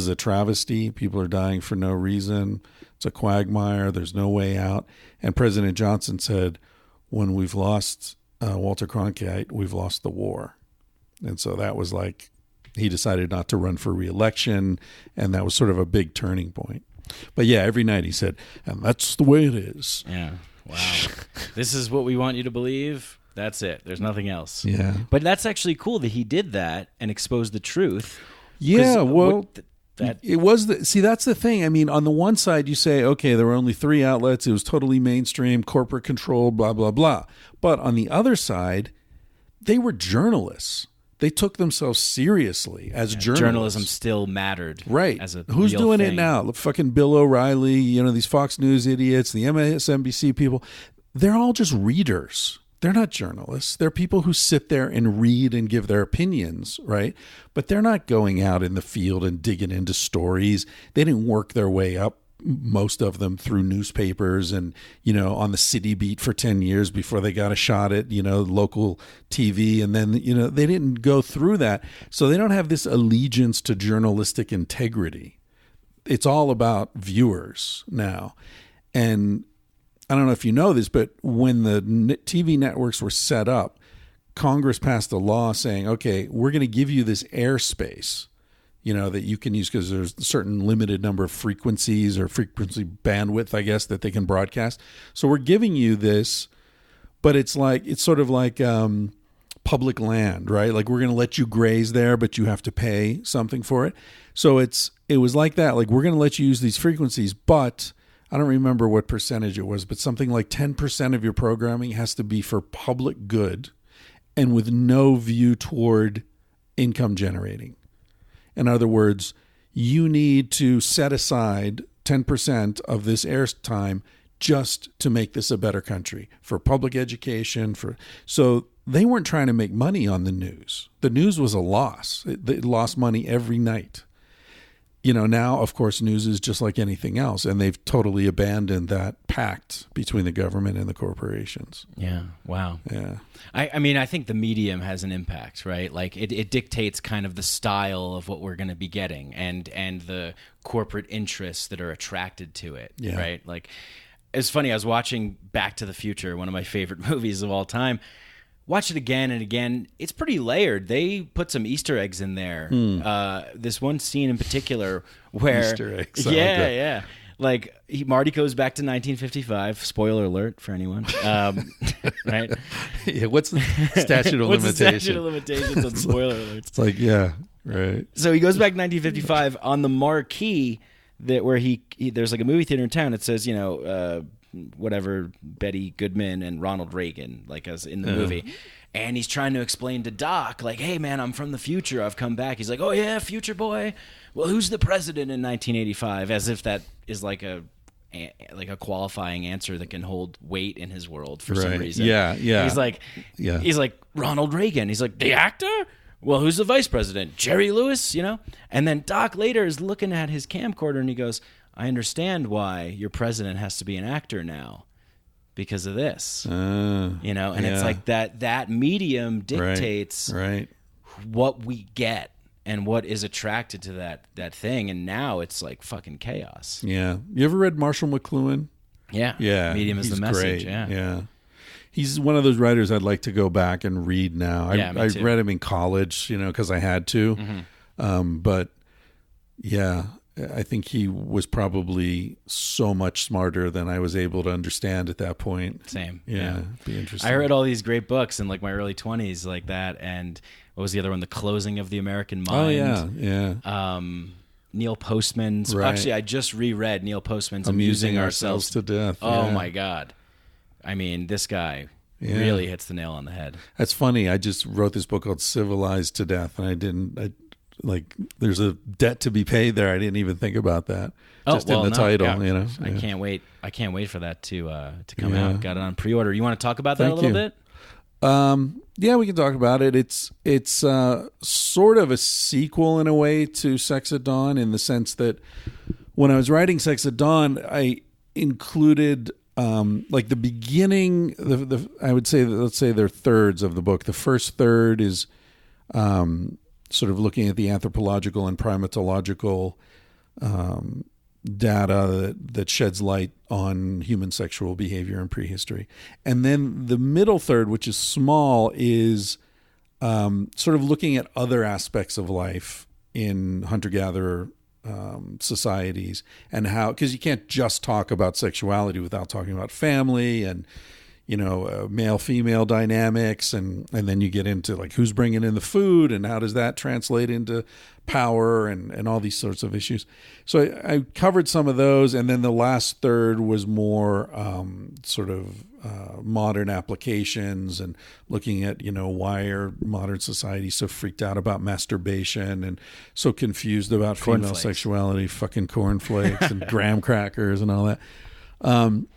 a travesty. People are dying for no reason. It's a quagmire. There's no way out. And President Johnson said, when we've lost Walter Cronkite, we've lost the war. And so that was like, he decided not to run for re-election, and that was sort of a big turning point. But yeah, every night he said, and that's the way it is. Yeah. Wow. This is what we want you to believe. That's it. There's nothing else. Yeah. But that's actually cool that he did that and exposed the truth. Yeah, well... That it was that's the thing. I mean, on the one side, you say, okay, there were only 3 outlets. It was totally mainstream, corporate control, blah, blah, blah. But on the other side, they were journalists. They took themselves seriously as journalists. Journalism still mattered. Right. As a Who's real doing thing. it now? Fucking Bill O'Reilly, you know, these Fox News idiots, the MSNBC people. They're all just readers. They're not journalists. They're people who sit there and read and give their opinions, right? But they're not going out in the field and digging into stories. They didn't work their way up, most of them, through newspapers and, you know, on the city beat for 10 years before they got a shot at, you know, local TV. And then, you know, they didn't go through that. So they don't have this allegiance to journalistic integrity. It's all about viewers now. And I don't know if you know this, but when the TV networks were set up, Congress passed a law saying, okay, we're going to give you this airspace, you know, that you can use because there's a certain limited number of frequencies or frequency bandwidth, I guess, that they can broadcast. So we're giving you this, but it's sort of like public land, right? Like we're going to let you graze there, but you have to pay something for it. So it was like that. Like we're going to let you use these frequencies, but I don't remember what percentage it was, but something like 10% of your programming has to be for public good and with no view toward income generating. In other words, you need to set aside 10% of this airtime just to make this a better country, for public education. So they weren't trying to make money on the news. The news was a loss. It lost money every night. You know, now, of course, news is just like anything else, and they've totally abandoned that pact between the government and the corporations. Yeah. Wow. Yeah. I mean, I think the medium has an impact, right? Like it dictates kind of the style of what we're going to be getting and the corporate interests that are attracted to it, Yeah. right? Like, it's funny, I was watching Back to the Future, one of my favorite movies of all time. Watch it again and again. It's pretty layered. They put some Easter eggs in there. This one scene in particular where... Easter eggs. Yeah. Like, Marty goes back to 1955. Spoiler alert for anyone. Right? Yeah, what's the statute of What's limitations? the statute of limitations on spoiler alerts? It's like, yeah, right. So he goes back to 1955 on the marquee where he there's like a movie theater in town. It says, whatever, Betty Goodman and Ronald Reagan, like as in the movie. And he's trying to explain to Doc, like, hey, man, I'm from the future. I've come back. He's like, oh, yeah, future boy. Well, who's the president in 1985? As if that is like a qualifying answer that can hold weight in his world for some reason. Yeah. He's like Ronald Reagan. He's like, the actor? Well, who's the vice president? Jerry Lewis, And then Doc later is looking at his camcorder and he goes, I understand why your president has to be an actor now. Because of this, and it's like that medium dictates what we get and what is attracted to that thing. And now it's like fucking chaos. Yeah. You ever read Marshall McLuhan? Yeah. Yeah. Medium is the message. Great. Yeah. Yeah. He's one of those writers I'd like to go back and read now. I read him in college, because I had to. Mm-hmm. But yeah, I think he was probably so much smarter than I was able to understand at that point. Same. Yeah. Be interesting. I read all these great books in like my early 20s like that. And what was the other one? The Closing of the American Mind. Oh, yeah. Yeah. Neil Postman's. Right. Actually, I just reread Neil Postman's Amusing Ourselves to Death. Oh, my God. I mean, this guy really hits the nail on the head. That's funny. I just wrote this book called Civilized to Death, and there's a debt to be paid there. I didn't even think about that. Just in the title, Yeah. I can't wait. I can't wait for that to come out. Got it on pre-order. You want to talk about that a little bit? Yeah, we can talk about it. It's sort of a sequel in a way to Sex at Dawn, in the sense that when I was writing Sex at Dawn, I included like the beginning, I would say, let's say they're thirds of the book. The first third is sort of looking at the anthropological and primatological data that sheds light on human sexual behavior in prehistory. And then the middle third, which is small, is sort of looking at other aspects of life in hunter-gatherer societies, and how, because you can't just talk about sexuality without talking about family and male-female dynamics, and then you get into like who's bringing in the food and how does that translate into power and all these sorts of issues. So I covered some of those, and then the last third was more sort of modern applications and looking at why are modern society so freaked out about masturbation and so confused about female sexuality, fucking cornflakes and graham crackers and all that. And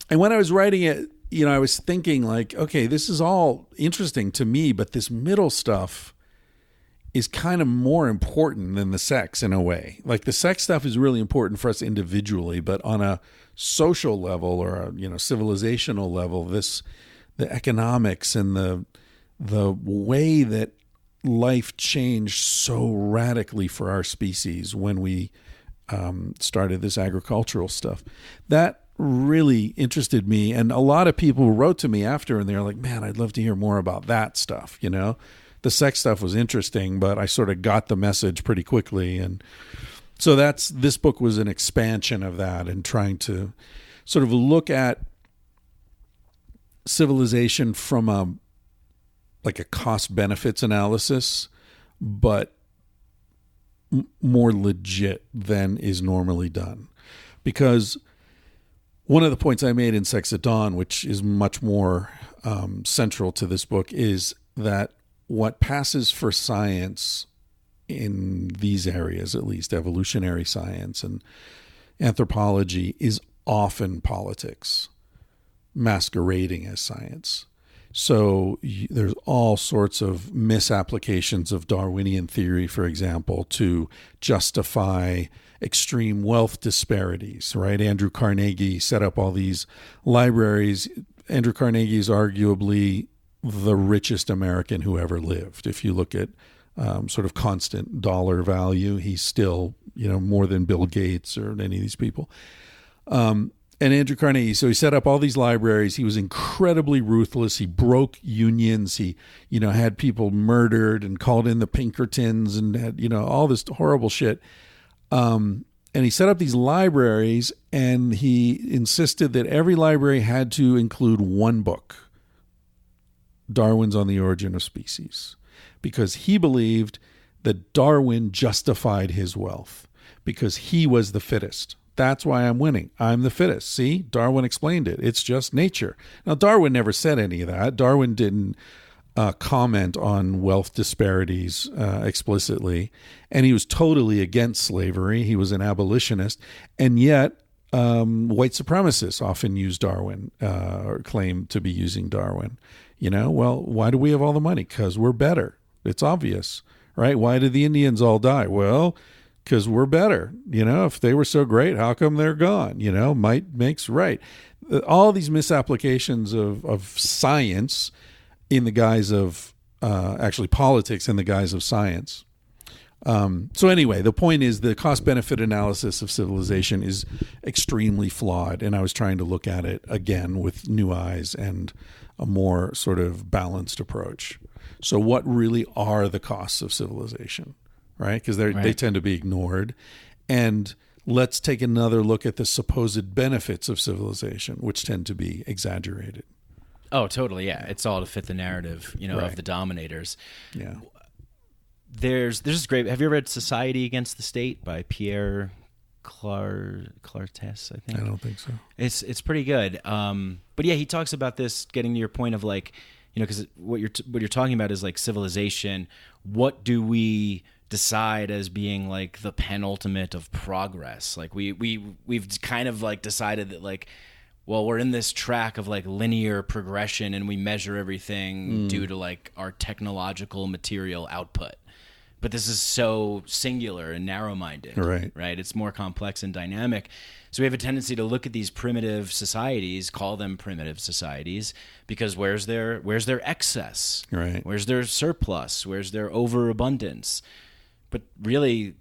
when I was writing it, I was thinking like, okay, this is all interesting to me, but this middle stuff is kind of more important than the sex in a way. Like the sex stuff is really important for us individually, but on a social level or a civilizational level, the economics and the way that life changed so radically for our species when we started this agricultural stuff, that really interested me. And a lot of people wrote to me after, and they're like, man, I'd love to hear more about that stuff. The sex stuff was interesting, but I sort of got the message pretty quickly. And so this book was an expansion of that, and trying to sort of look at civilization from a cost benefits analysis, but more legit than is normally done. Because one of the points I made in Sex at Dawn, which is much more central to this book, is that what passes for science in these areas, at least evolutionary science and anthropology, is often politics masquerading as science. So there's all sorts of misapplications of Darwinian theory, for example, to justify extreme wealth disparities, right? Andrew Carnegie set up all these libraries. Andrew Carnegie is arguably the richest American who ever lived. If you look at sort of constant dollar value, he's still, more than Bill Gates or any of these people. And Andrew Carnegie, so he set up all these libraries. He was incredibly ruthless. He broke unions. He, had people murdered and called in the Pinkertons and had, all this horrible shit. And he set up these libraries, and he insisted that every library had to include one book, Darwin's On the Origin of Species, because he believed that Darwin justified his wealth because he was the fittest. That's why I'm winning. I'm the fittest. See, Darwin explained it. It's just nature. Now, Darwin never said any of that. Darwin didn't comment on wealth disparities explicitly, and he was totally against slavery. He was an abolitionist, and yet white supremacists often use Darwin or claim to be using Darwin. Well, why do we have all the money? Because we're better. It's obvious, right? Why did the Indians all die? Well, because we're better. If they were so great, how come they're gone? Might makes right. All these misapplications of science in the guise of actually politics in the guise of science. So anyway, the point is the cost-benefit analysis of Civilization is extremely flawed, and I was trying to look at it again with new eyes and a more sort of balanced approach. So what really are the costs of Civilization? Right? Because they tend to be ignored. And let's take another look at the supposed benefits of Civilization, which tend to be exaggerated. Oh, totally. Yeah. It's all to fit the narrative, of the dominators. Yeah. There's this great, have you ever read Society Against the State by Pierre Clartes, I think? I don't think so. It's pretty good. But yeah, he talks about this, getting to your point of like, because what you're talking about is like civilization. What do we decide as being like the penultimate of progress? Like we've kind of like decided that like, well, we're in this track of like linear progression and we measure everything due to like our technological material output. But this is so singular and narrow-minded, right? It's more complex and dynamic. So we have a tendency to look at these primitive societies, call them primitive societies, because where's their excess? Right. Where's their surplus? Where's their overabundance? But really,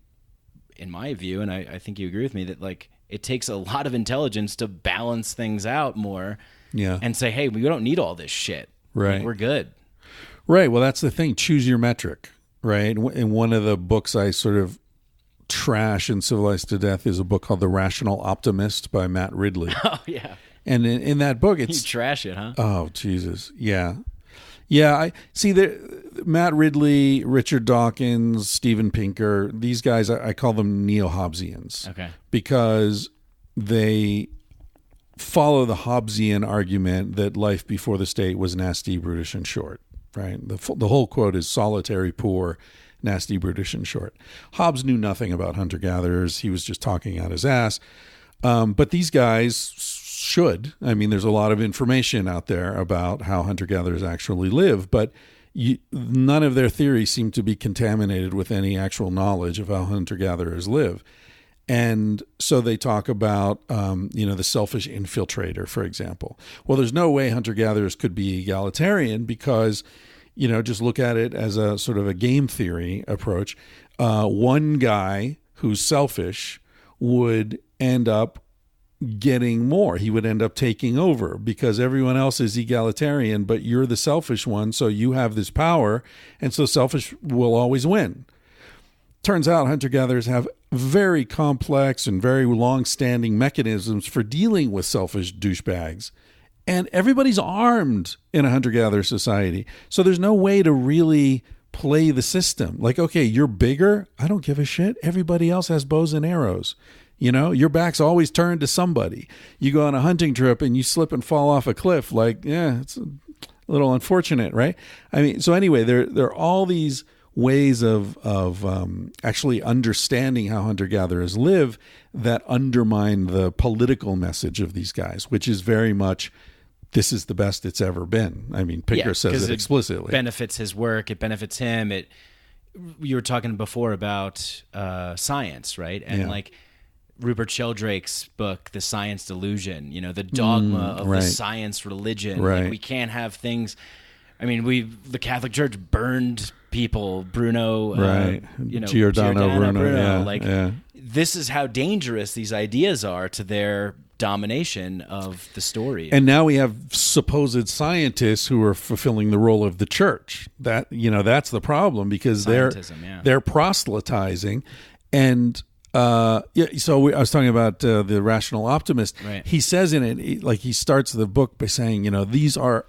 in my view, and I think you agree with me, that like it takes a lot of intelligence to balance things out more and say, hey, we don't need all this shit. Right. Like, we're good. Right. Well, that's the thing. Choose your metric. Right. In one of the books I sort of trash and Civilized to Death is a book called The Rational Optimist by Matt Ridley. Oh, yeah. And in that book, it's... You trash it, huh? Oh, Jesus. Yeah. Yeah. I see Matt Ridley, Richard Dawkins, Steven Pinker, these guys, I call them neo-Hobbesians. Okay. Because they follow the Hobbesian argument that life before the state was nasty, brutish, and short. Right. The whole quote is solitary, poor, nasty, brutish, and short. Hobbes knew nothing about hunter-gatherers. He was just talking out his ass. But these guys should. I mean, there's a lot of information out there about how hunter-gatherers actually live, but none of their theories seem to be contaminated with any actual knowledge of how hunter-gatherers live. And so they talk about, the selfish infiltrator, for example. Well, there's no way hunter-gatherers could be egalitarian because, just look at it as a sort of a game theory approach. One guy who's selfish would end up getting more. He would end up taking over because everyone else is egalitarian, but you're the selfish one, so you have this power, and so selfish will always win. Turns out hunter-gatherers have very complex and very long-standing mechanisms for dealing with selfish douchebags. And everybody's armed in a hunter-gatherer society. So there's no way to really play the system. Like, okay, you're bigger. I don't give a shit. Everybody else has bows and arrows. Your back's always turned to somebody. You go on a hunting trip and you slip and fall off a cliff. Like, yeah, it's a little unfortunate, right? I mean, so anyway, there are all these ways of actually understanding how hunter-gatherers live that undermine the political message of these guys, which is very much, this is the best it's ever been. I mean, Pinker says it explicitly. It benefits his work. It benefits him. You were talking before about science, right? And like Rupert Sheldrake's book, The Science Delusion, the dogma of the science religion. Right. Like, we can't have things... I mean, the Catholic Church burned people, Bruno, Giordano Bruno. This is how dangerous these ideas are to their domination of the story. And now we have supposed scientists who are fulfilling the role of the church. That's the problem because they're proselytizing. And I was talking about the Rational Optimist. Right. He says in it, he starts the book by saying, these are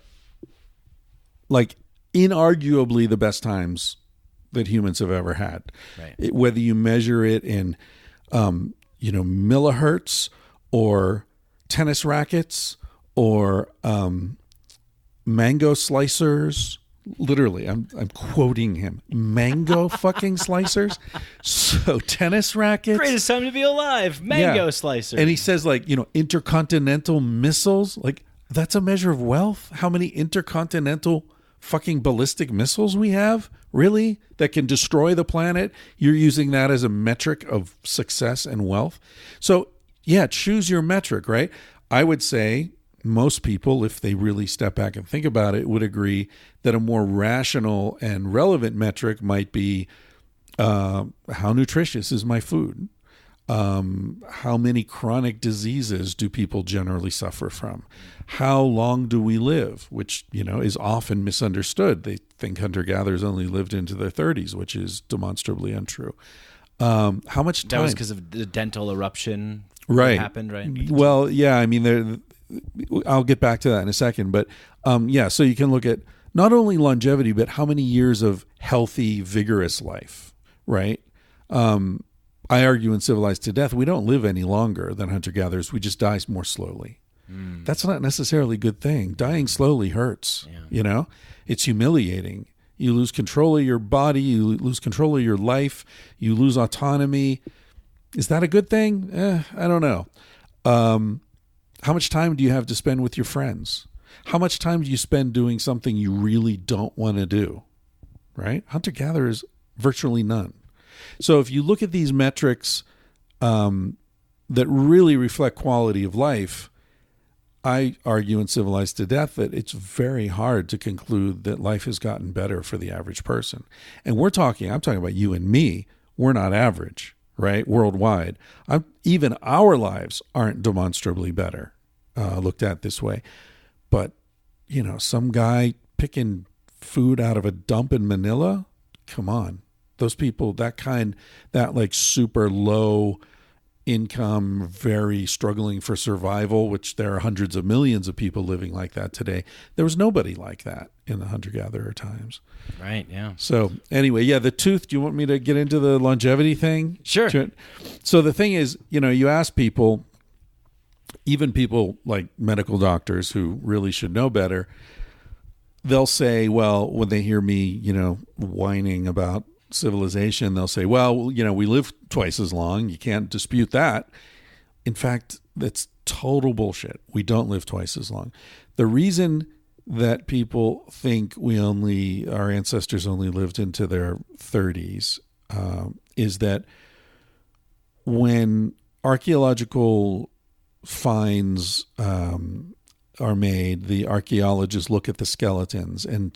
like inarguably the best times that humans have ever had. Right. Whether you measure it in millihertz or tennis rackets or mango slicers. Literally, I'm quoting him. Mango fucking slicers. So tennis rackets. Greatest time to be alive. Mango slicer. And he says intercontinental missiles. Like, that's a measure of wealth? How many intercontinental fucking ballistic missiles we have? Really? That can destroy the planet? You're using that as a metric of success and wealth? So, yeah, choose your metric, right? I would say most people, if they really step back and think about it, would agree that a more rational and relevant metric might be how nutritious is my food? How many chronic diseases do people generally suffer from? How long do we live? Which, is often misunderstood. They think hunter-gatherers only lived into their 30s, which is demonstrably untrue. How much time? That was because of the dental eruption that happened, right? Well, yeah, I mean, I'll get back to that in a second. But, so you can look at not only longevity, but how many years of healthy, vigorous life, right? I argue in Civilized to Death, we don't live any longer than hunter-gatherers. We just die more slowly. That's not necessarily a good thing. Dying slowly hurts, It's humiliating. You lose control of your body. You lose control of your life. You lose autonomy. Is that a good thing? I don't know. How much time do you have to spend with your friends? How much time do you spend doing something you really don't want to do, right? Hunter-gatherers, virtually none. So if you look at these metrics that really reflect quality of life, I argue in Civilized to Death that it's very hard to conclude that life has gotten better for the average person. And I'm talking about you and me. We're not average, right? Worldwide. Even our lives aren't demonstrably better looked at this way. But, some guy picking food out of a dump in Manila, come on. Those people, that like super low income, very struggling for survival, which there are hundreds of millions of people living like that today. There was nobody like that in the hunter-gatherer times. Right, yeah. So anyway, the tooth, do you want me to get into the longevity thing? Sure. So the thing is, you ask people, even people like medical doctors who really should know better, they'll say, well, when they hear me, whining about civilization, they'll say, well, we live twice as long. You can't dispute that. In fact, that's total bullshit. We don't live twice as long. The reason that people think our ancestors only lived into their 30s is that when archaeological finds are made, the archaeologists look at the skeletons and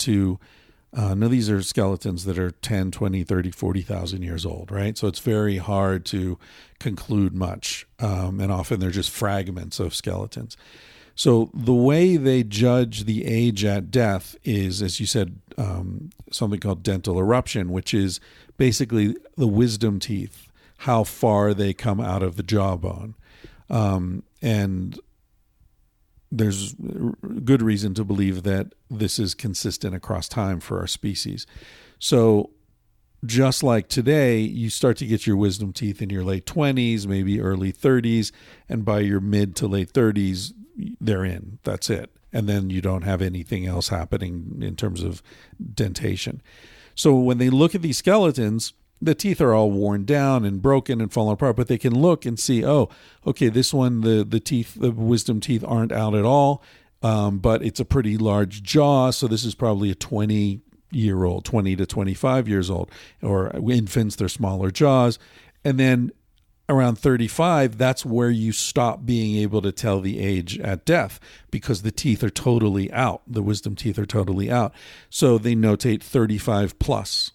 now these are skeletons that are 10, 20, 30, 40,000 years old, right? So it's very hard to conclude much. And often they're just fragments of skeletons. So the way they judge the age at death is, as you said, something called dental eruption, which is basically the wisdom teeth, how far they come out of the jawbone. And there's good reason to believe that this is consistent across time for our species. So just like today, you start to get your wisdom teeth in your late 20s, maybe early 30s, and by your mid to late 30s, they're in. That's it. And then you don't have anything else happening in terms of dentation. So when they look at these skeletons, the teeth are all worn down and broken and falling apart, but they can look and see, oh, okay, this one, the wisdom teeth aren't out at all, but it's a pretty large jaw, so this is probably a 20-year-old, 20 to 25 years old, or infants, they're smaller jaws. And then around 35, that's where you stop being able to tell the age at death because the teeth are totally out. The wisdom teeth are totally out. So they notate 35 plus.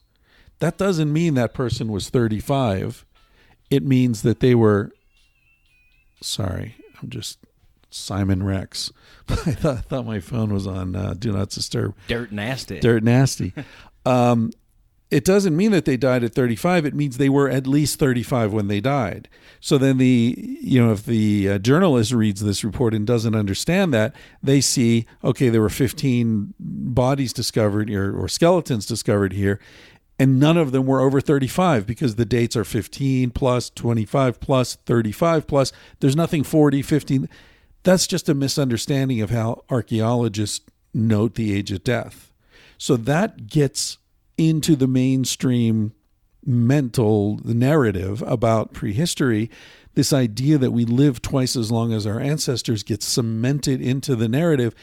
That doesn't mean that person was 35. It means that they were, I'm just Simon Rex. I thought my phone was on Do Not Disturb. Dirt nasty. It doesn't mean that they died at 35. It means they were at least 35 when they died. So then if the journalist reads this report and doesn't understand that, they see, okay, there were 15 bodies discovered or skeletons discovered here. And none of them were over 35 because the dates are 15 plus, 25 plus, 35 plus. There's nothing 40, 50. That's just a misunderstanding of how archaeologists note the age of death. So that gets into the mainstream mental narrative about prehistory. This idea that we live twice as long as our ancestors gets cemented into the narrative,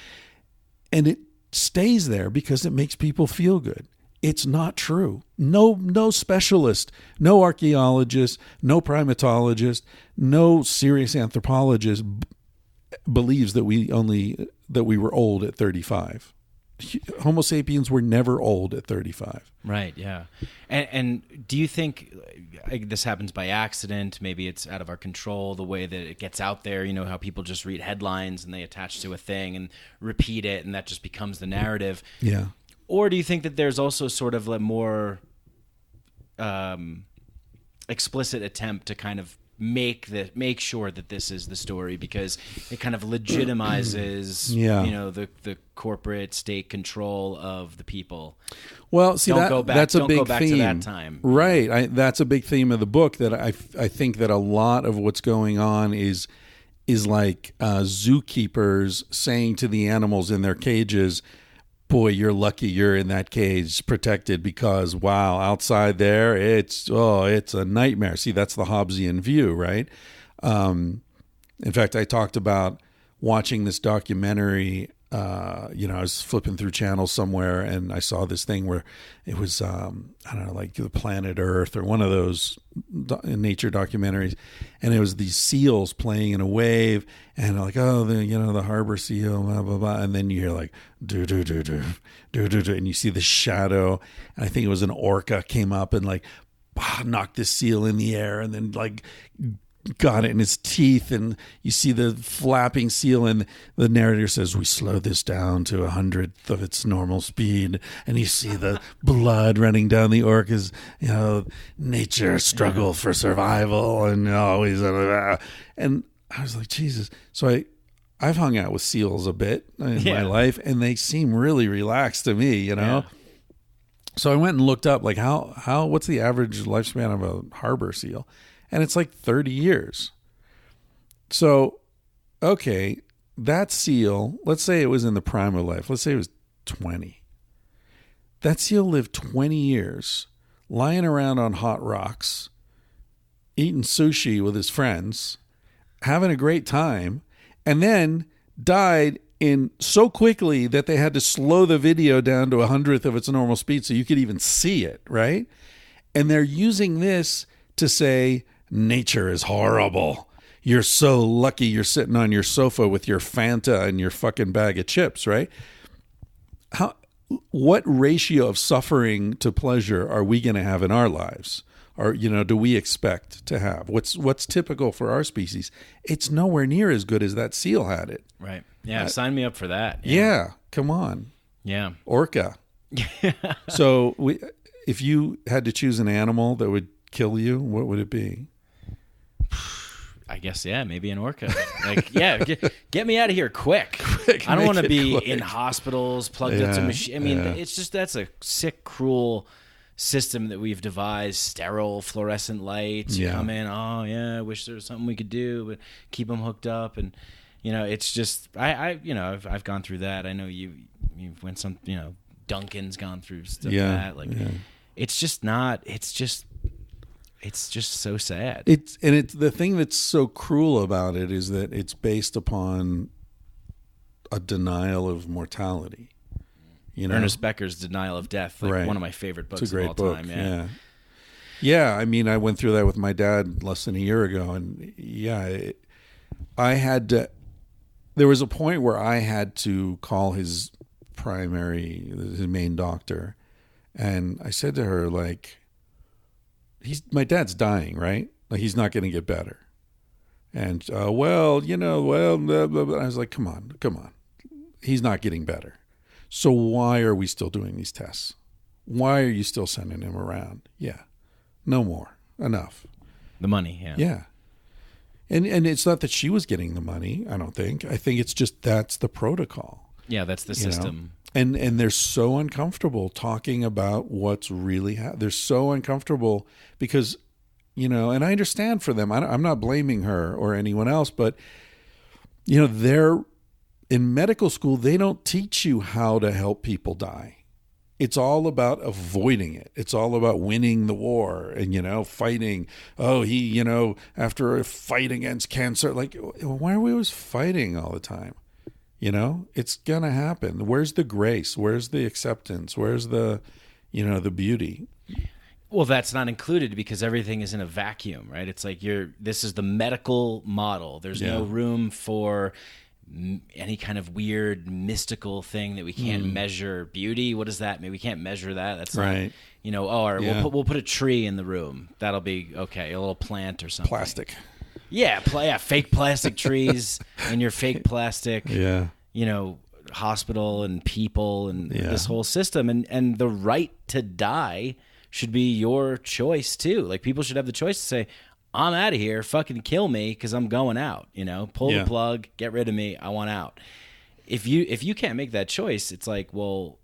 and it stays there because it makes people feel good. It's not true. No specialist, no archaeologist, no primatologist, no serious anthropologist believes that we were old at 35. Homo sapiens were never old at 35. Right, yeah. And do you think this happens by accident? Maybe it's out of our control, the way that it gets out there, you know, how people just read headlines and they attach to a thing and repeat it, and that just becomes the narrative. Yeah. Or do you think that there's also sort of a more explicit attempt to kind of make sure that this is the story, because it kind of legitimizes you know, the corporate state control of the people? Well, see, that's a big go back theme. To that time. Right. That's a big theme of the book, that I think that a lot of what's going on is like zookeepers saying to the animals in their cages, boy, you're lucky you're in that cage protected, because wow, outside there it's a nightmare. See, that's the Hobbesian view, right? In fact, I talked about watching this documentary. I was flipping through channels somewhere and I saw this thing where it was I don't know, like the Planet Earth or one of those nature documentaries, and it was these seals playing in a wave, and like, the harbor seal, blah blah blah, and then you hear like do do do do do do do, and you see the shadow, and I think it was an orca came up and like knocked this seal in the air, and then like got it in his teeth, and you see the flapping seal, and the narrator says, we slow this down to 100th of its normal speed, and you see the blood running down the orca's, nature struggle for survival, and always, and I was like, Jesus. So I've hung out with seals a bit in my life, and they seem really relaxed to me, Yeah. So I went and looked up, like, what's the average lifespan of a harbor seal? And it's like 30 years. So, okay, that seal, let's say it was in the prime of life. Let's say it was 20. That seal lived 20 years lying around on hot rocks, eating sushi with his friends, having a great time, and then died in so quickly that they had to slow the video down to 100th of its normal speed so you could even see it, right? And they're using this to say, nature is horrible. You're so lucky you're sitting on your sofa with your Fanta and your fucking bag of chips, right? What ratio of suffering to pleasure are we going to have in our lives? Or, do we expect to have? What's typical for our species? It's nowhere near as good as that seal had it. Right. Yeah, sign me up for that. Yeah, come on. Yeah. Orca. So if you had to choose an animal that would kill you, what would it be? I guess, maybe an orca. Like, get me out of here quick. I don't want to be in hospitals, plugged into machines. I mean, it's just, that's a sick, cruel system that we've devised. Sterile fluorescent lights. You come in, I wish there was something we could do, but keep them hooked up. And, it's just, I've gone through that. I know you've went some, Duncan's gone through stuff like that. Like, it's just not, it's just so sad. It's the thing that's so cruel about it is that it's based upon a denial of mortality. Ernest Becker's Denial of Death, right. One of my favorite books it's a great of all book. time. Yeah. I mean, I went through that with my dad less than a year ago, and I had to. There was a point where I had to call his main doctor, and I said to her, like, my dad's dying, right? Like, he's not going to get better. And, blah, blah, blah. I was like, come on. He's not getting better. So why are we still doing these tests? Why are you still sending him around? Yeah. No more. Enough. The money, Yeah. And it's not that she was getting the money, I don't think. I think it's just that's the protocol. Yeah, that's the system. And they're so uncomfortable talking about what's really they're so uncomfortable because, you know, and I understand for them. I'm not blaming her or anyone else, but, you know, they're in medical school. They don't teach you how to help people die. It's all about avoiding it. It's all about winning the war and, you know, fighting. Oh, he, you know, after a fight against cancer, like, why are we always fighting all the time? You know, it's going to happen. Where's the grace? Where's the acceptance? Where's the, you know, the beauty? Well, that's not included because everything is in a vacuum, right? It's like this is the medical model. There's no room for any kind of weird mystical thing that we can't measure. Beauty, what does that mean? We can't measure that. That's right. Not, you know, all right, we'll put a tree in the room. That'll be okay. A little plant or something. Plastic. Yeah, fake plastic trees and your fake plastic, you know, hospital and people and this whole system. And the right to die should be your choice too. Like people should have the choice to say, I'm out of here, fucking kill me because I'm going out, you know, pull the plug, get rid of me, I want out. If you can't make that choice, it's like, well,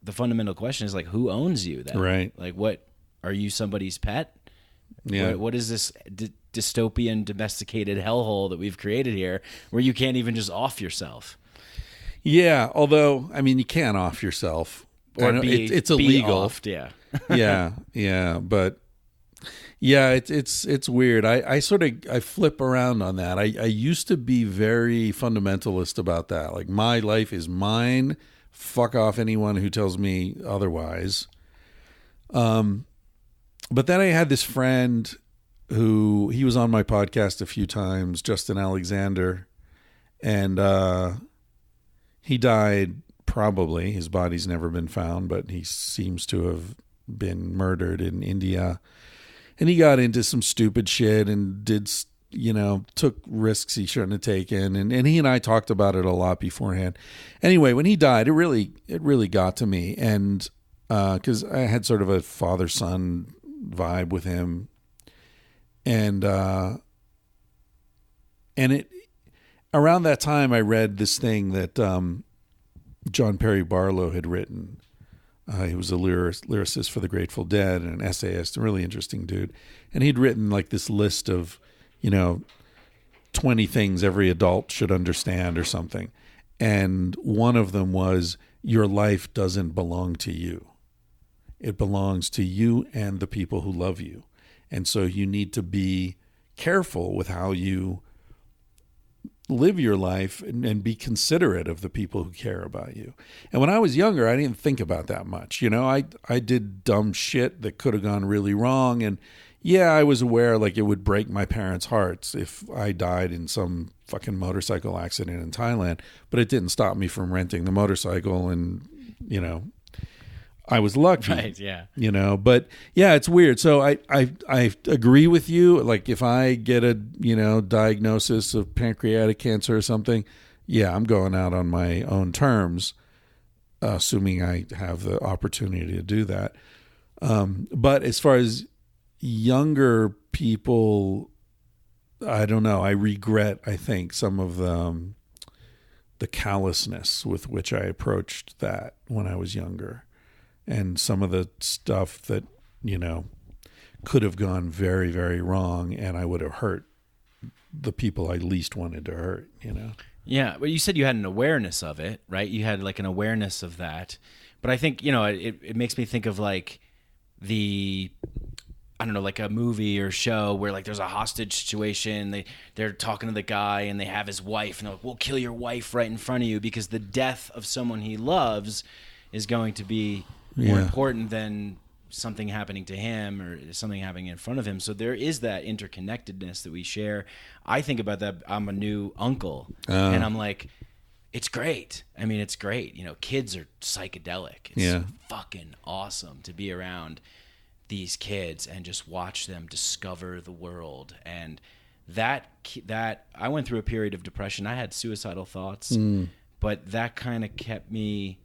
the fundamental question is like, who owns you then? Right. Like what, are you somebody's pet? Yeah. What is this dystopian domesticated hellhole that we've created here where you can't even just off yourself? Yeah, although, I mean, you can't off yourself. Or it's illegal. Offed, yeah. yeah, but yeah, it's weird. I flip around on that. I used to be very fundamentalist about that. Like my life is mine. Fuck off anyone who tells me otherwise. But then I had this friend who he was on my podcast a few times, Justin Alexander, and he died. Probably his body's never been found, but he seems to have been murdered in India. And he got into some stupid shit and did, you know, took risks he shouldn't have taken. And he and I talked about it a lot beforehand. Anyway, when he died, it really got to me. And because I had sort of a father-son vibe with him. And it around that time, I read this thing that John Perry Barlow had written. He was a lyricist for the Grateful Dead and an essayist, a really interesting dude. And he'd written like this list of, you know, 20 things every adult should understand or something. And one of them was, your life doesn't belong to you. It belongs to you and the people who love you. And so you need to be careful with how you live your life and be considerate of the people who care about you. And when I was younger, I didn't think about that much. You know, I did dumb shit that could have gone really wrong. And yeah, I was aware like it would break my parents' hearts if I died in some fucking motorcycle accident in Thailand, but it didn't stop me from renting the motorcycle. And, you know, I was lucky, right? Yeah, you know, but yeah, it's weird. So I agree with you. Like if I get a, you know, diagnosis of pancreatic cancer or something, yeah, I'm going out on my own terms, assuming I have the opportunity to do that. But as far as younger people, I don't know. I regret, I think, some of the callousness with which I approached that when I was younger. And some of the stuff that, you know, could have gone very, very wrong, and I would have hurt the people I least wanted to hurt, you know? Yeah, well, you said you had an awareness of it, right? You had like an awareness of that. But I think, you know, it makes me think of like I don't know, like a movie or show where like there's a hostage situation. They're talking to the guy and they have his wife and they're like, we'll kill your wife right in front of you because the death of someone he loves is going to be more important than something happening to him or something happening in front of him. So there is that interconnectedness that we share. I think about that. I'm a new uncle and I'm like, it's great. I mean, it's great. You know, kids are psychedelic. It's fucking awesome to be around these kids and just watch them discover the world. And that I went through a period of depression. I had suicidal thoughts, but that kind of kept me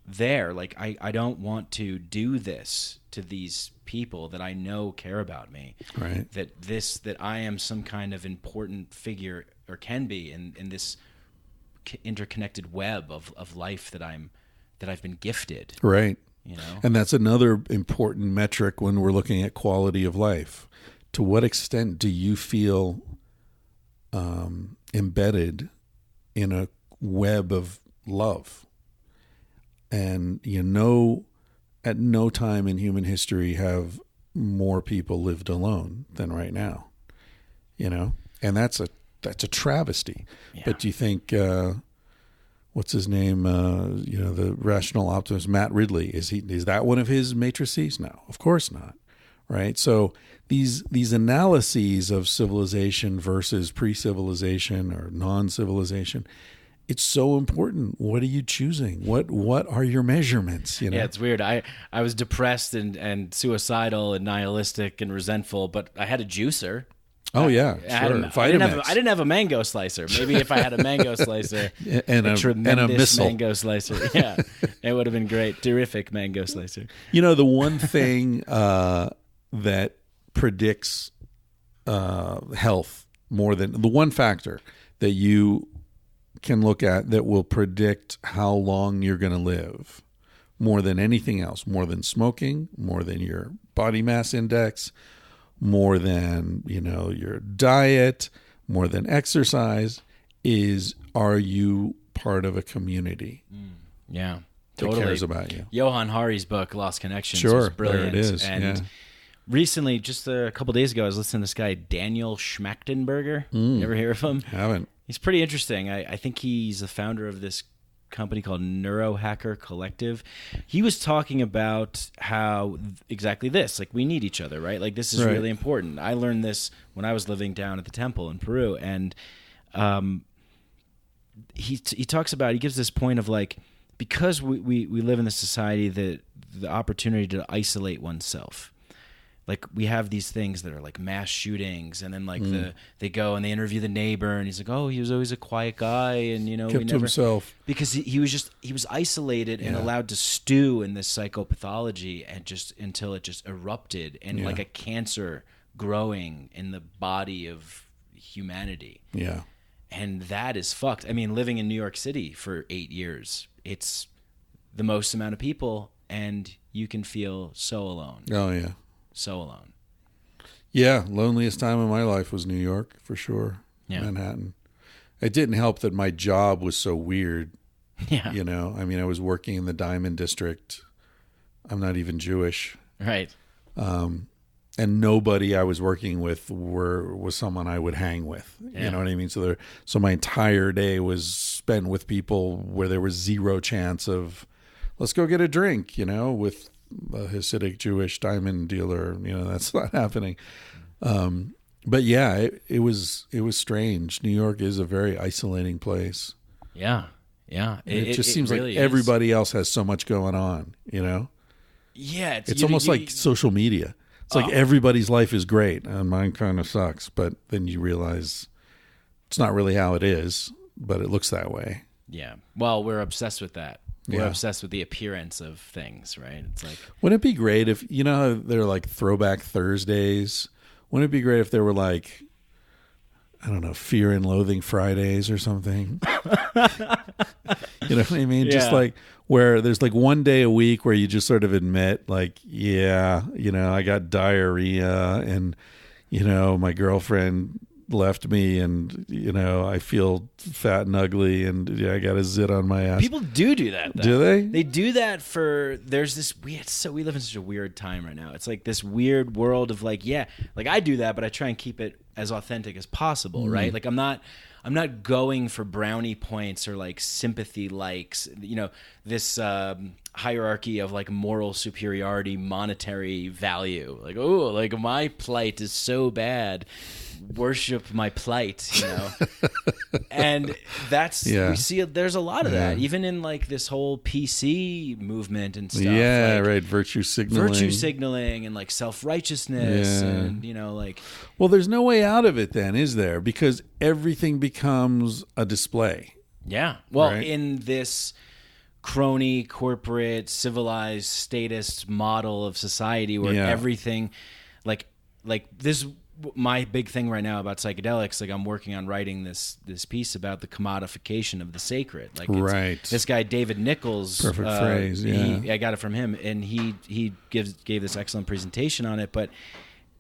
there. Like I don't want to do this to these people that I know care about me. Right. That I am some kind of important figure or can be in this interconnected web of life that I've been gifted. Right. You know, and that's another important metric when we're looking at quality of life. To what extent do you feel embedded in a web of love? And at no time in human history have more people lived alone than right now. And that's a travesty. Yeah. But do you think what's his name? The rational optimist, Matt Ridley. Is that one of his matrices? No, of course not. Right. So these analyses of civilization versus pre-civilization or non-civilization, it's so important. What are you choosing? What are your measurements? Yeah, it's weird. I was depressed and suicidal and nihilistic and resentful, but I had a juicer. Oh yeah, I didn't have a mango slicer. Maybe if I had a mango slicer and a tremendous missile. mango slicer, yeah, it would have been great. Terrific mango slicer. The one thing that predicts health more than the one factor that you can look at that will predict how long you're going to live more than anything else, more than smoking, more than your body mass index, more than your diet, more than exercise, are you part of a community? Yeah, that totally cares about you. Johan Hari's book Lost Connections Sure, was brilliant. there it is. And recently, just a couple days ago, I was listening to this guy Daniel Schmachtenberger. You ever hear of him? Haven't. He's pretty interesting. I think he's the founder of this company called Neurohacker Collective. He was talking about how exactly this, like we need each other, right? Like this is really important. I learned this when I was living down at the temple in Peru, and he talks about, he gives this point of like, because we live in this society that the opportunity to isolate oneself. Like we have these things that are like mass shootings, and then like they go and they interview the neighbor, and he's like, oh, he was always a quiet guy, and kept to himself because he was isolated and allowed to stew in this psychopathology, and just until it just erupted and like a cancer growing in the body of humanity. Yeah, and that is fucked. I mean, living in New York City for 8 years, it's the most amount of people, and you can feel so alone. Oh yeah. So alone. Yeah, loneliest time of my life was New York, for sure. Yeah. Manhattan. It didn't help that my job was so weird. Yeah. I mean, I was working in the Diamond District. I'm not even Jewish. Right. And nobody I was working with was someone I would hang with. Yeah. You know what I mean? So my entire day was spent with people where there was zero chance of, let's go get a drink, with a Hasidic Jewish diamond dealer. That's not happening. But yeah, it was strange. New York is a very isolating place. Yeah. Yeah. It just seems really like everybody else has so much going on, Yeah. It's almost like social media. It's like everybody's life is great and mine kind of sucks. But then you realize it's not really how it is, but it looks that way. Yeah. Well, we're obsessed with that. We're obsessed with the appearance of things, right? It's like, wouldn't it be great if, how they're like Throwback Thursdays? Wouldn't it be great if there were like, I don't know, Fear and Loathing Fridays or something? You know what I mean? Yeah. Just like where there's like one day a week where you just sort of admit like, I got diarrhea and, my girlfriend left me and I feel fat and ugly and I got a zit on my ass. people do that though. Do they? They do that there's this weird, we live in such a weird time right now. It's like this weird world of like, like I do that, but I try and keep it as authentic as possible, right? Like I'm not going for brownie points or like sympathy likes, this hierarchy of like moral superiority, monetary value. Like, oh, like my plight is so bad. Worship my plight, and that's we see there's a lot of that even in like this whole PC movement and stuff. Right. Virtue signaling and like self-righteousness and like, well, there's no way out of it then, is there? Because everything becomes a display. Well, right? In this crony corporate civilized statist model of society where everything like this my big thing right now about psychedelics, like I'm working on writing this piece about the commodification of the sacred. Like this guy David Nichols, perfect phrase. Yeah, I got it from him, and he gave this excellent presentation on it. But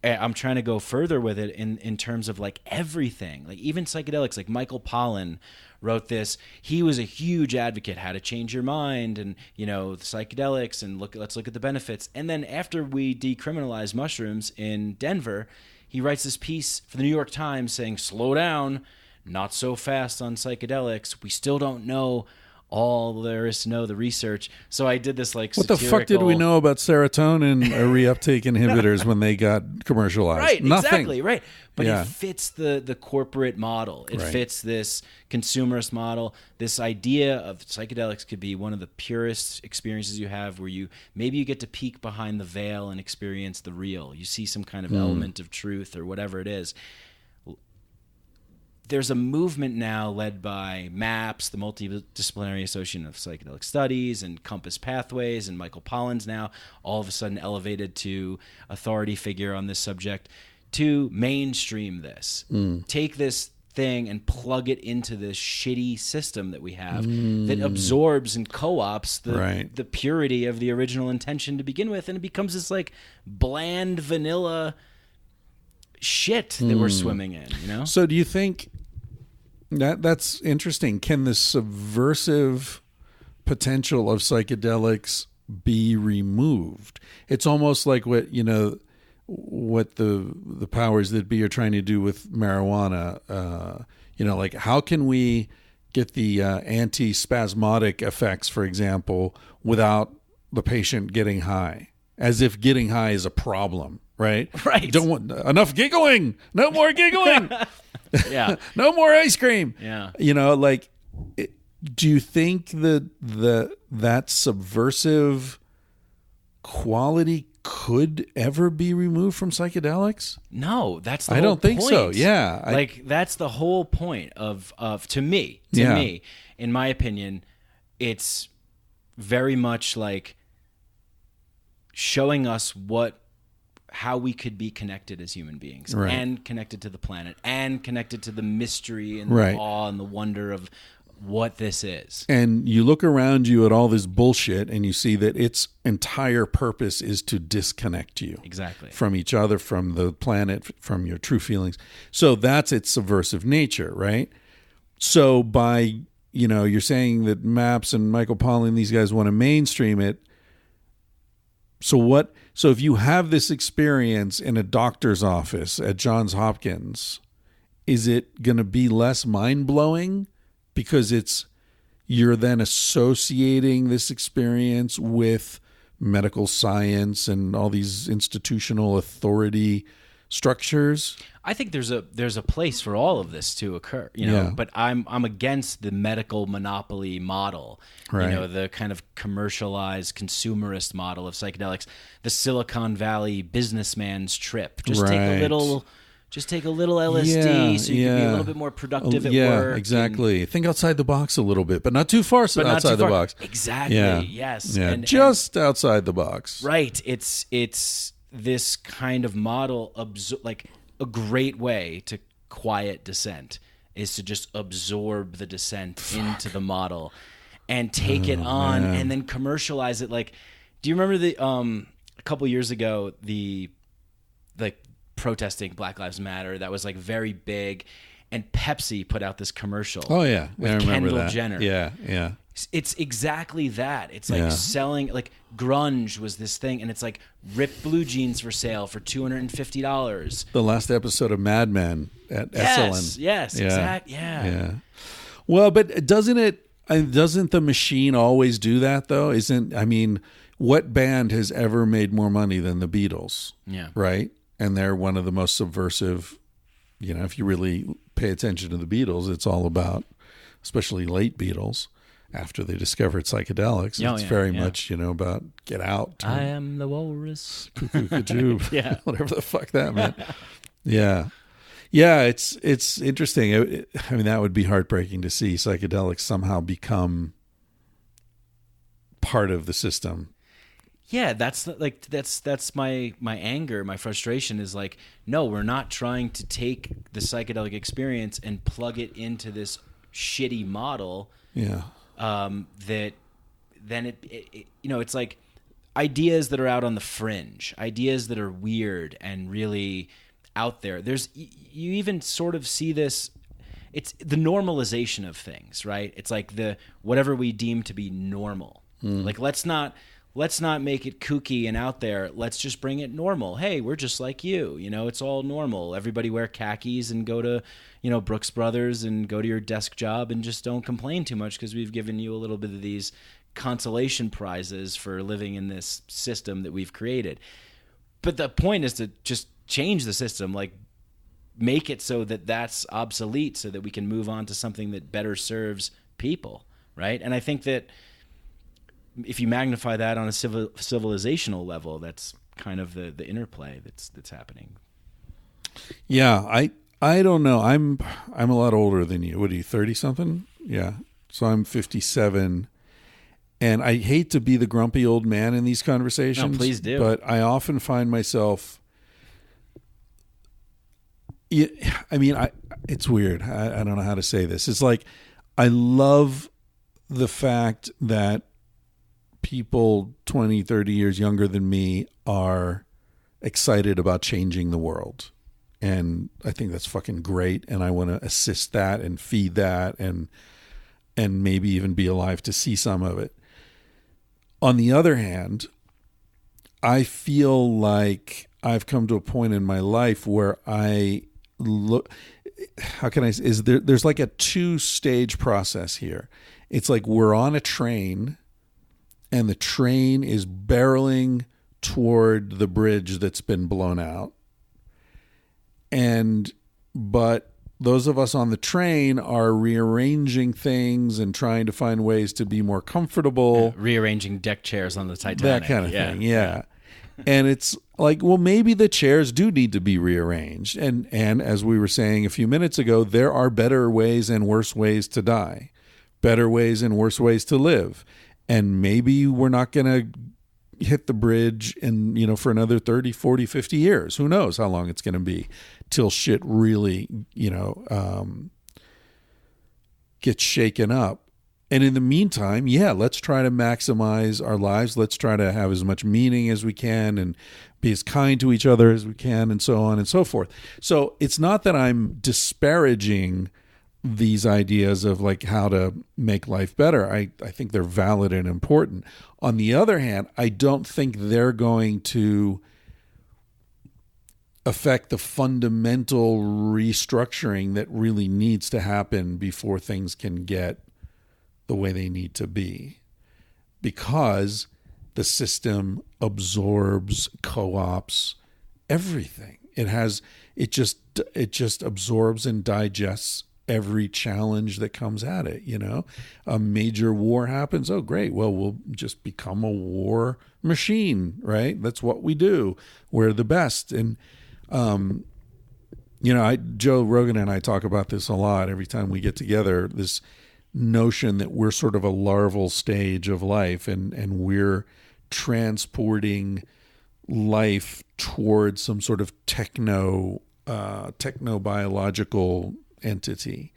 I'm trying to go further with it in terms of like everything, like even psychedelics. Like Michael Pollan wrote this. He was a huge advocate, how to change your mind, and the psychedelics, and let's look at the benefits. And then after we decriminalized mushrooms in Denver, he writes this piece for the New York Times saying, slow down, not so fast on psychedelics. We still don't know all there is to know, the research. So I did this like what the fuck did we know about serotonin reuptake inhibitors when they got commercialized? Right, Nothing. Exactly, right. But it fits the corporate model. It fits this consumerist model. This idea of psychedelics could be one of the purest experiences you have, where you get to peek behind the veil and experience the real. You see some kind of element of truth or whatever it is. There's a movement now led by MAPS, the Multidisciplinary Association of Psychedelic Studies, and Compass Pathways, and Michael Pollan's now all of a sudden elevated to authority figure on this subject, to mainstream this. Take this thing and plug it into this shitty system that we have that absorbs and co-ops the purity of the original intention to begin with, and it becomes this like bland vanilla shit that we're swimming in, So do you think that's interesting? Can the subversive potential of psychedelics be removed? It's almost like what the powers that be are trying to do with marijuana. Like how can we get the anti-spasmodic effects, for example, without the patient getting high, as if getting high is a problem. Right. Don't want enough giggling. No more giggling. Yeah. No more ice cream. Yeah. Do you think that subversive quality could ever be removed from psychedelics? No, that's the I whole don't think point. so. Yeah. That's the whole point of to me, in my opinion, it's very much like showing us how we could be connected as human beings, and connected to the planet, and connected to the mystery and the awe and the wonder of what this is. And you look around you at all this bullshit and you see that its entire purpose is to disconnect you from each other, from the planet, from your true feelings. So that's its subversive nature, right? So by, you're saying that MAPS and Michael Pollan, these guys want to mainstream it. So if you have this experience in a doctor's office at Johns Hopkins, is it going to be less mind-blowing because you're then associating this experience with medical science and all these institutional authority structures? I think there's a place for all of this to occur, but I'm against the medical monopoly model, the kind of commercialized consumerist model of psychedelics, the Silicon Valley businessman's trip. Just take a little LSD so you can be a little bit more productive at work. Yeah, exactly. Think outside the box a little bit, but not too far outside the box. Exactly. Yeah. Yes. Yeah. Just outside the box. Right. It's this kind of model, like a great way to quiet dissent is to just absorb the dissent into the model and take it on and then commercialize it. Like, do you remember a couple years ago, the protesting Black Lives Matter that was like very big, and Pepsi put out this commercial. Oh yeah, with I remember Kendall that. Jenner. Yeah. It's exactly that. It's like selling, like grunge was this thing, and it's like ripped blue jeans for sale for $250. The last episode of Mad Men at Esalen. Yes, exactly. Yeah. Well, but doesn't the machine always do that though? What band has ever made more money than the Beatles? Yeah. Right? And they're one of the most subversive, if you really pay attention to the Beatles, it's all about, especially late Beatles, after they discovered psychedelics. It's very much, about get out. I am the walrus. Cuckoo, whatever the fuck that meant. Yeah. Yeah, it's interesting. That would be heartbreaking to see psychedelics somehow become part of the system. Yeah, that's my anger, my frustration is like, no, we're not trying to take the psychedelic experience and plug it into this shitty model. Yeah. That then it it's like ideas that are out on the fringe, ideas that are weird and really out there. You even sort of see this. It's the normalization of things, right? It's like the whatever we deem to be normal. Like let's not make it kooky and out there. Let's just bring it normal. Hey, we're just like you. It's all normal. Everybody wear khakis and go to, Brooks Brothers and go to your desk job and just don't complain too much because we've given you a little bit of these consolation prizes for living in this system that we've created. But the point is to just change the system, like make it so that that's obsolete so that we can move on to something that better serves people, right? And I think that if you magnify that on a civilizational level, that's kind of the interplay that's happening. Yeah, I don't know. I'm a lot older than you. What are you, 30 something? Yeah. So I'm 57. And I hate to be the grumpy old man in these conversations. No, please do. But I often find myself it's weird. I don't know how to say this. It's like I love the fact that people 20, 30 years younger than me are excited about changing the world. And I think that's fucking great. And I want to assist that and feed that and maybe even be alive to see some of it. On the other hand, I feel like I've come to a point in my life where I look, how can I say, there's like a 2-stage process here. It's like we're on a train and the train is barreling toward the bridge that's been blown out. But those of us on the train are rearranging things and trying to find ways to be more comfortable. Rearranging deck chairs on the Titanic. That kind of thing, yeah. And it's like, well, maybe the chairs do need to be rearranged. And as we were saying a few minutes ago, there are better ways and worse ways to die, better ways and worse ways to live. And maybe we're not going to hit the bridge for another 30, 40, 50 years. Who knows how long it's going to be till shit really, gets shaken up. And in the meantime, let's try to maximize our lives. Let's try to have as much meaning as we can and be as kind to each other as we can and so on and so forth. So it's not that I'm disparaging these ideas of like how to make life better. I think they're valid and important. On the other hand, I don't think they're going to affect the fundamental restructuring that really needs to happen before things can get the way they need to be, because the system absorbs, co-ops everything. It just absorbs and digests every challenge that comes at it. A major war happens. Oh, great. Well, we'll just become a war machine, right? That's what we do. We're the best. And, Joe Rogan and I talk about this a lot every time we get together, this notion that we're sort of a larval stage of life and we're transporting life towards some sort of technobiological entity.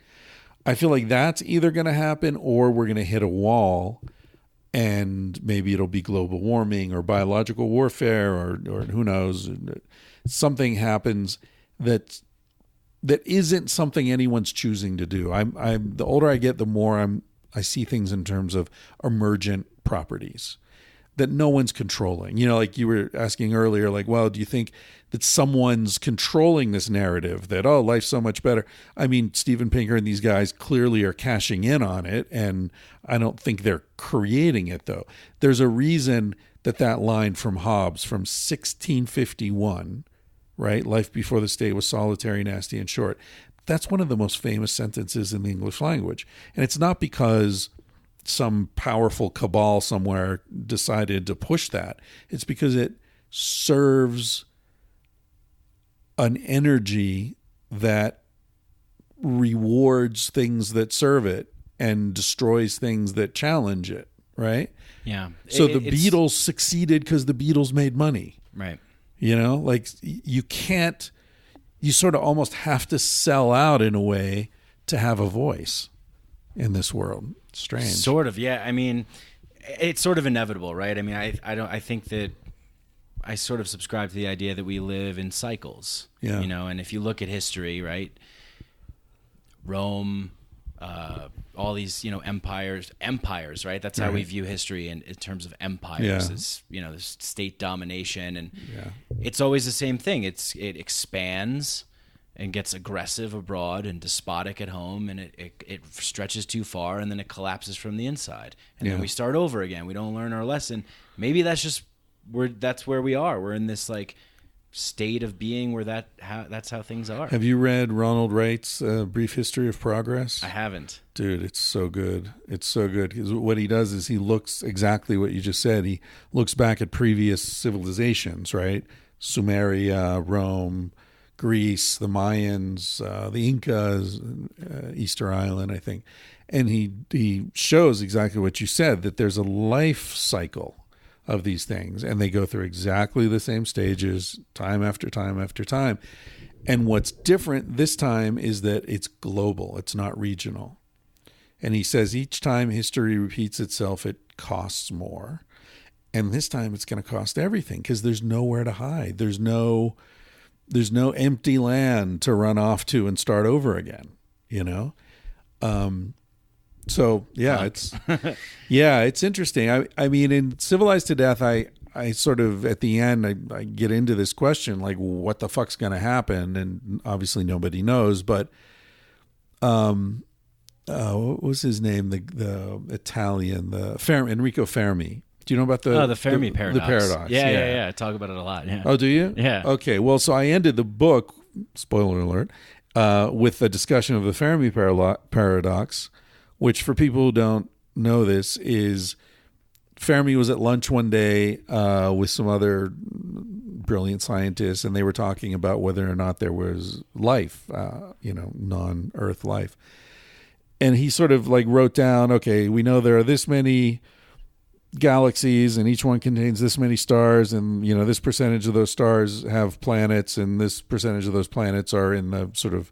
I feel like that's either going to happen or we're going to hit a wall and maybe it'll be global warming or biological warfare or who knows. Something happens that isn't something anyone's choosing to do. I'm the older I get, the more I see things in terms of emergent properties that no one's controlling. Like you were asking earlier, like, well, do you think that someone's controlling this narrative that, oh, life's so much better? I mean, Steven Pinker and these guys clearly are cashing in on it, and I don't think they're creating it, though. There's a reason that line from Hobbes from 1651, right? Life before the state was solitary, nasty, and short. That's one of the most famous sentences in the English language. And it's not because some powerful cabal somewhere decided to push that. It's because it serves an energy that rewards things that serve it and destroys things that challenge it, right? Yeah. So the Beatles succeeded because the Beatles made money. Right. You know, like you can't, you sort of almost have to sell out in a way to have a voice in this world. Strange. Sort of, yeah. I mean, it's sort of inevitable, right? I mean, I think that I sort of subscribe to the idea that we live in cycles. Yeah. You know, and if you look at history, right? Rome, all these, you know, empires, right? That's how we view history in terms of empires, as, you know, this state domination, and it's always the same thing. It expands and gets aggressive abroad and despotic at home, and it stretches too far, and then it collapses from the inside, and then we start over again. We don't learn our lesson. Maybe that's where we are. We're in this like state of being where that's how things are. Have you read Ronald Wright's Brief History of Progress? I haven't. Dude, it's so good. It's so good. 'Cause what he does is he looks exactly what you just said. He looks back at previous civilizations, right? Sumeria, Rome, Greece, the Mayans, the Incas, Easter Island, I think. And he shows exactly what you said, that there's a life cycle of these things, and they go through exactly the same stages time after time after time. And what's different this time is that it's global, it's not regional. And he says each time history repeats itself, it costs more. And this time it's going to cost everything because there's nowhere to hide. There's no empty land to run off to and start over again, you know? So yeah, it's interesting. I mean, in Civilized to Death, I sort of at the end I get into this question like, what the fuck's going to happen? And obviously nobody knows. But what was his name? The Italian, Enrico Fermi. Do you know about the Fermi paradox? The paradox. Yeah. I talk about it a lot. Yeah. Oh, do you? Yeah. Okay. Well, so I ended the book. Spoiler alert. With a discussion of the Fermi paradox. Which, for people who don't know this, is Fermi was at lunch one day with some other brilliant scientists, and they were talking about whether or not there was life, non-Earth life. And he sort of like wrote down, okay, we know there are this many galaxies, and each one contains this many stars, and you know this percentage of those stars have planets, and this percentage of those planets are in the sort of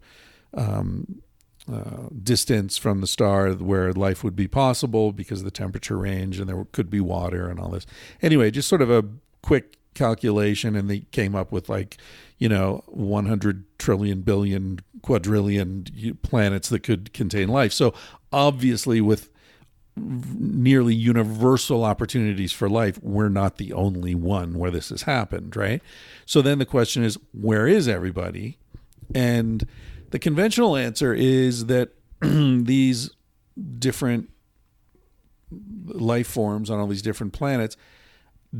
distance from the star where life would be possible because of the temperature range, and there could be water and all this. Anyway, just sort of a quick calculation, and they came up with 100 trillion billion quadrillion planets that could contain life. So obviously with nearly universal opportunities for life, we're not the only one where this has happened, right? So then the question is, where is everybody? And the conventional answer is that these different life forms on all these different planets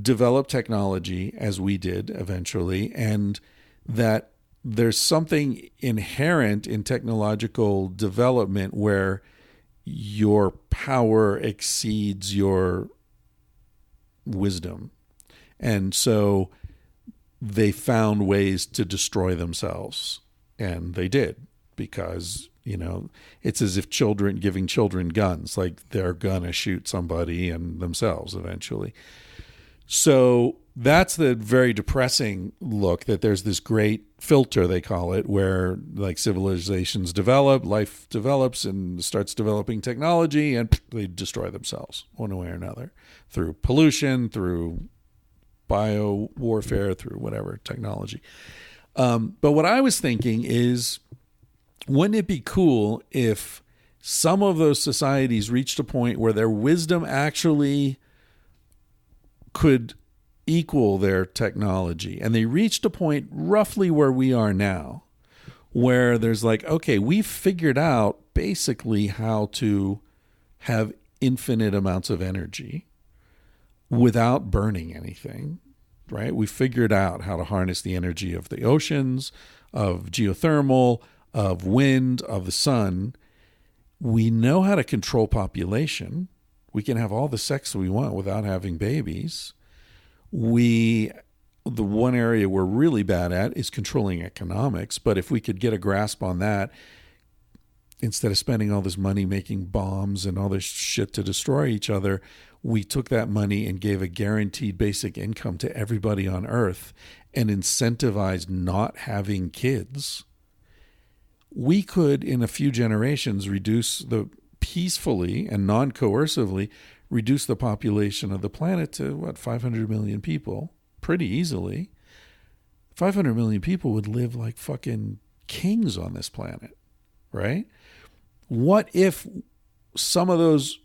develop technology as we did eventually, and that there's something inherent in technological development where your power exceeds your wisdom. And so they found ways to destroy themselves. And they did, because, it's as if giving children guns, like they're gonna shoot somebody and themselves eventually. So that's the very depressing look, that there's this great filter, they call it, where like civilizations develop, life develops and starts developing technology, and they destroy themselves one way or another through pollution, through bio warfare, through whatever technology. But what I was thinking is, wouldn't it be cool if some of those societies reached a point where their wisdom actually could equal their technology, and they reached a point roughly where we are now, where there's like, okay, we've figured out basically how to have infinite amounts of energy without burning anything. Right? We figured out how to harness the energy of the oceans, of geothermal, of wind, of the sun. We know how to control population. We can have all the sex we want without having babies. The one area we're really bad at is controlling economics. But if we could get a grasp on that, instead of spending all this money making bombs and all this shit to destroy each other, we took that money and gave a guaranteed basic income to everybody on Earth and incentivized not having kids, we could, in a few generations, peacefully and non-coercively reduce the population of the planet to, 500 million people pretty easily. 500 million people would live like fucking kings on this planet, right? What if some of those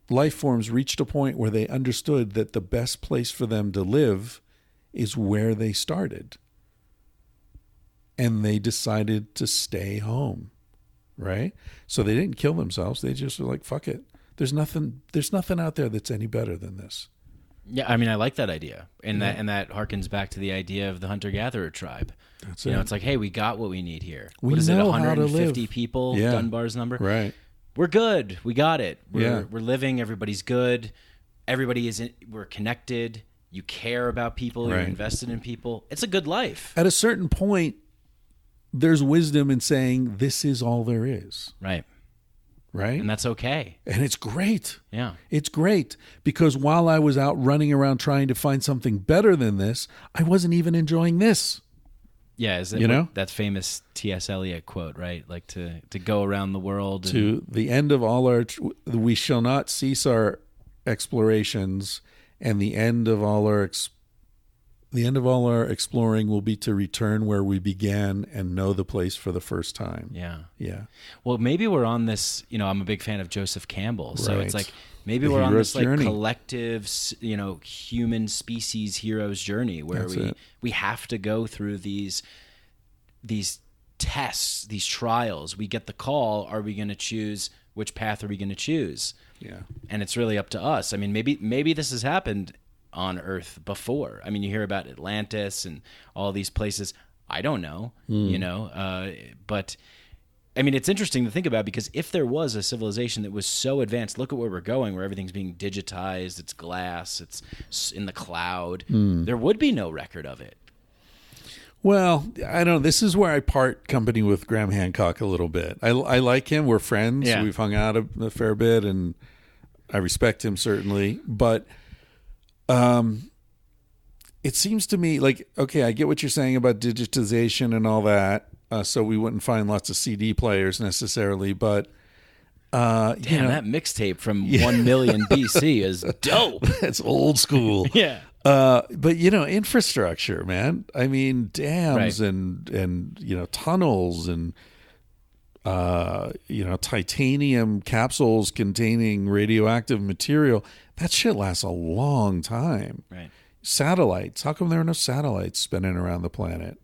life forms reached a point where they understood that the best place for them to live is where they started, and they decided to stay home, right? So they didn't kill themselves. They just were like, fuck it. There's nothing out there that's any better than this. Yeah, I mean, I like that idea, and that harkens back to the idea of the hunter-gatherer tribe. That's It's like, hey, we got what we need here. We what is know it, how to 150 live. people, Yeah. Dunbar's number? Right. We're good. We got it. We're living. Everybody's good. We're connected. You care about people. You're Right. invested in people. It's a good life. At a certain point, there's wisdom in saying this is all there is, Right. right? And that's okay. And it's great. Yeah. It's great because while I was out running around trying to find something better than this, I wasn't even enjoying this. Yeah. Is it, that famous T.S. Eliot quote, right? Like to go around the world. To the end of all we shall not cease our explorations, and the end of all our exploring will be to return where we began and know the place for the first time. Yeah. Yeah. Well, maybe we're on this, I'm a big fan of Joseph Campbell. So Right. it's like, maybe The we're on hero's this like journey. collective, human species hero's journey where That's it. we have to go through these tests, these trials. We get the call. Are we going to choose? Which path are we going to choose? Yeah. And it's really up to us. I mean, maybe this has happened on Earth before. I mean, you hear about Atlantis and all these places. I don't know, but I mean, it's interesting to think about because if there was a civilization that was so advanced, look at where we're going, where everything's being digitized, it's glass, it's in the cloud, there would be no record of it. Well, I don't know. This is where I part company with Graham Hancock a little bit. I like him. We're friends. Yeah. We've hung out a fair bit, and I respect him certainly. But it seems to me like, okay, I get what you're saying about digitization and all that, so we wouldn't find lots of CD players necessarily, but Damn, that mixtape from 1 million BC is dope. That's old school. Yeah. But infrastructure, man. I mean, dams Right. and tunnels and titanium capsules containing radioactive material. That shit lasts a long time. Right. Satellites. How come there are no satellites spinning around the planet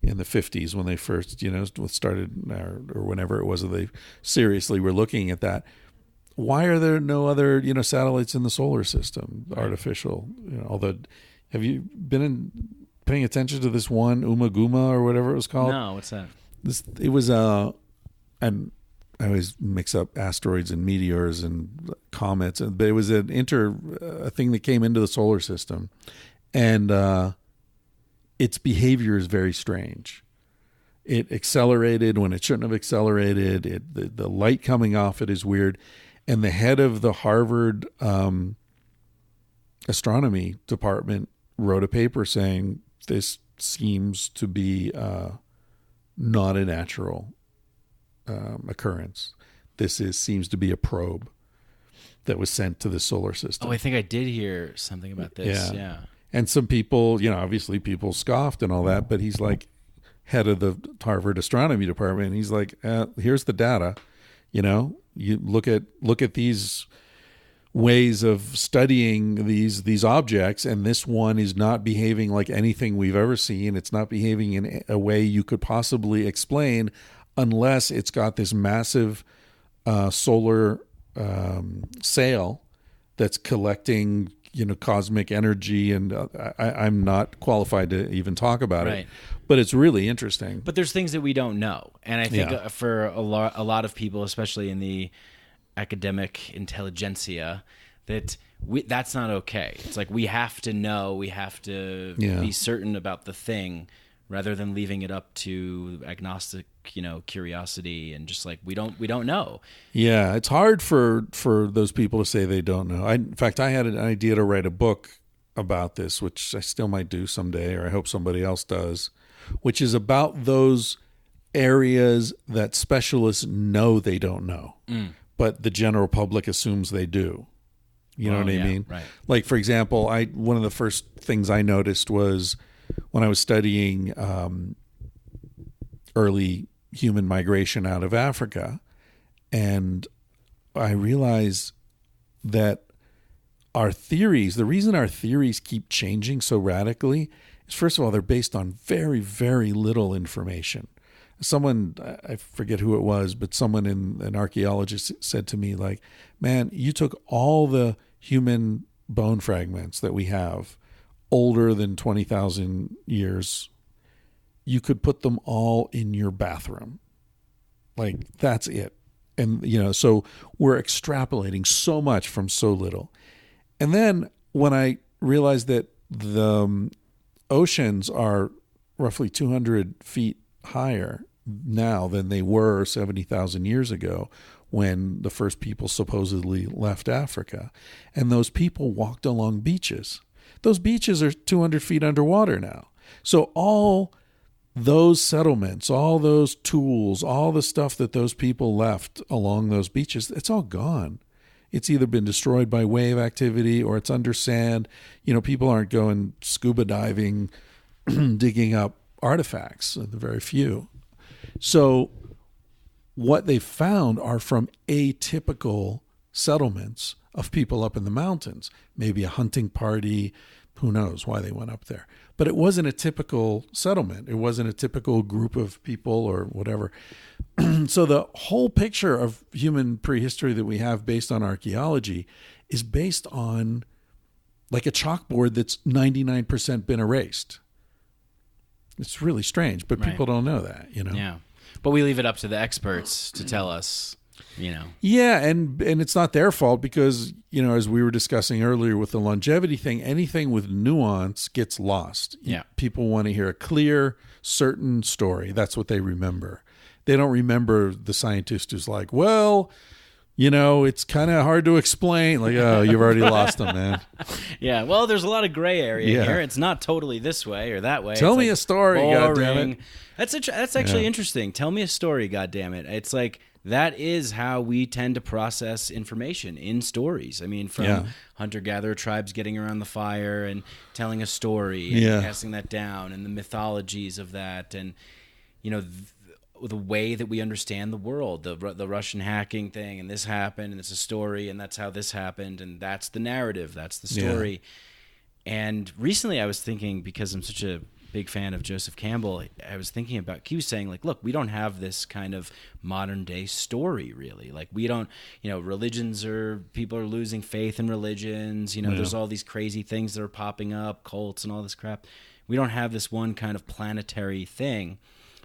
in the 50s when they first, started or whenever it was that they seriously were looking at that? Why are there no other, satellites in the solar system, artificial? Although, have you been paying attention to this one, Umaguma or whatever it was called? No, what's that? It was and I always mix up asteroids and meteors and comets, but it was a thing that came into the solar system, and its behavior is very strange. It accelerated when it shouldn't have accelerated. The light coming off it is weird. And the head of the Harvard astronomy department wrote a paper saying this seems to be not a natural occurrence. This seems to be a probe that was sent to the solar system. Oh, I think I did hear something about this. Yeah. And some people, obviously people scoffed and all that, but he's like head of the Harvard astronomy department. And he's like, here's the data. You look at these ways of studying these objects, and this one is not behaving like anything we've ever seen. It's not behaving in a way you could possibly explain unless it's got this massive solar sail that's collecting cosmic energy, and I'm not qualified to even talk about it, but it's really interesting. But there's things that we don't know, and I think for a lot of people, especially in the academic intelligentsia, that's not okay. It's like we have to know, we have to be certain about the thing rather than leaving it up to agnostic, curiosity and just like we don't know. Yeah, it's hard for those people to say they don't know. In fact, I had an idea to write a book about this, which I still might do someday, or I hope somebody else does, which is about those areas that specialists know they don't know, but the general public assumes they do. You know what I mean? Right. Like, for example, one of the first things I noticed was when I was studying early human migration out of Africa, and I realized that the reason our theories keep changing so radically is, first of all, they're based on very, very little information. Someone, I forget who it was, but an archaeologist said to me, like, man, you took all the human bone fragments that we have older than 20,000 years, you could put them all in your bathroom. Like, that's it. And, so we're extrapolating so much from so little. And then when I realized that the oceans are roughly 200 feet higher now than they were 70,000 years ago when the first people supposedly left Africa, and those people walked along beaches. Those beaches are 200 feet underwater now. So all those settlements, all those tools, all the stuff that those people left along those beaches, it's all gone. It's either been destroyed by wave activity or it's under sand. People aren't going scuba diving, digging up artifacts, very few. So what they found are from atypical settlements of people up in the mountains, maybe a hunting party, who knows why they went up there. But it wasn't a typical settlement. It wasn't a typical group of people or whatever. So the whole picture of human prehistory that we have based on archaeology is based on like a chalkboard that's 99% been erased. It's really strange, but people don't know that, Yeah. But we leave it up to the experts to tell us, Yeah, and it's not their fault because, as we were discussing earlier with the longevity thing, anything with nuance gets lost. Yeah. People want to hear a clear, certain story. That's what they remember. They don't remember the scientist who's like, well, it's kind of hard to explain. Like, oh, you've already lost them, man. Yeah, well, there's a lot of gray area here. It's not totally this way or that way. Tell me a story, boring. goddammit. That's actually interesting. Tell me a story, goddammit. It's like that is how we tend to process information in stories. I mean, from hunter-gatherer tribes getting around the fire and telling a story and passing that down, and the mythologies of that, and the way that we understand the world, the Russian hacking thing, and this happened, and it's a story, and that's how this happened, and that's the narrative, that's the story. And recently I was thinking, because I'm such a big fan of Joseph Campbell, I was thinking about, he was saying, like, look, we don't have this kind of modern day story, really. Like, we don't, people are losing faith in religions, there's all these crazy things that are popping up, cults and all this crap. We don't have this one kind of planetary thing.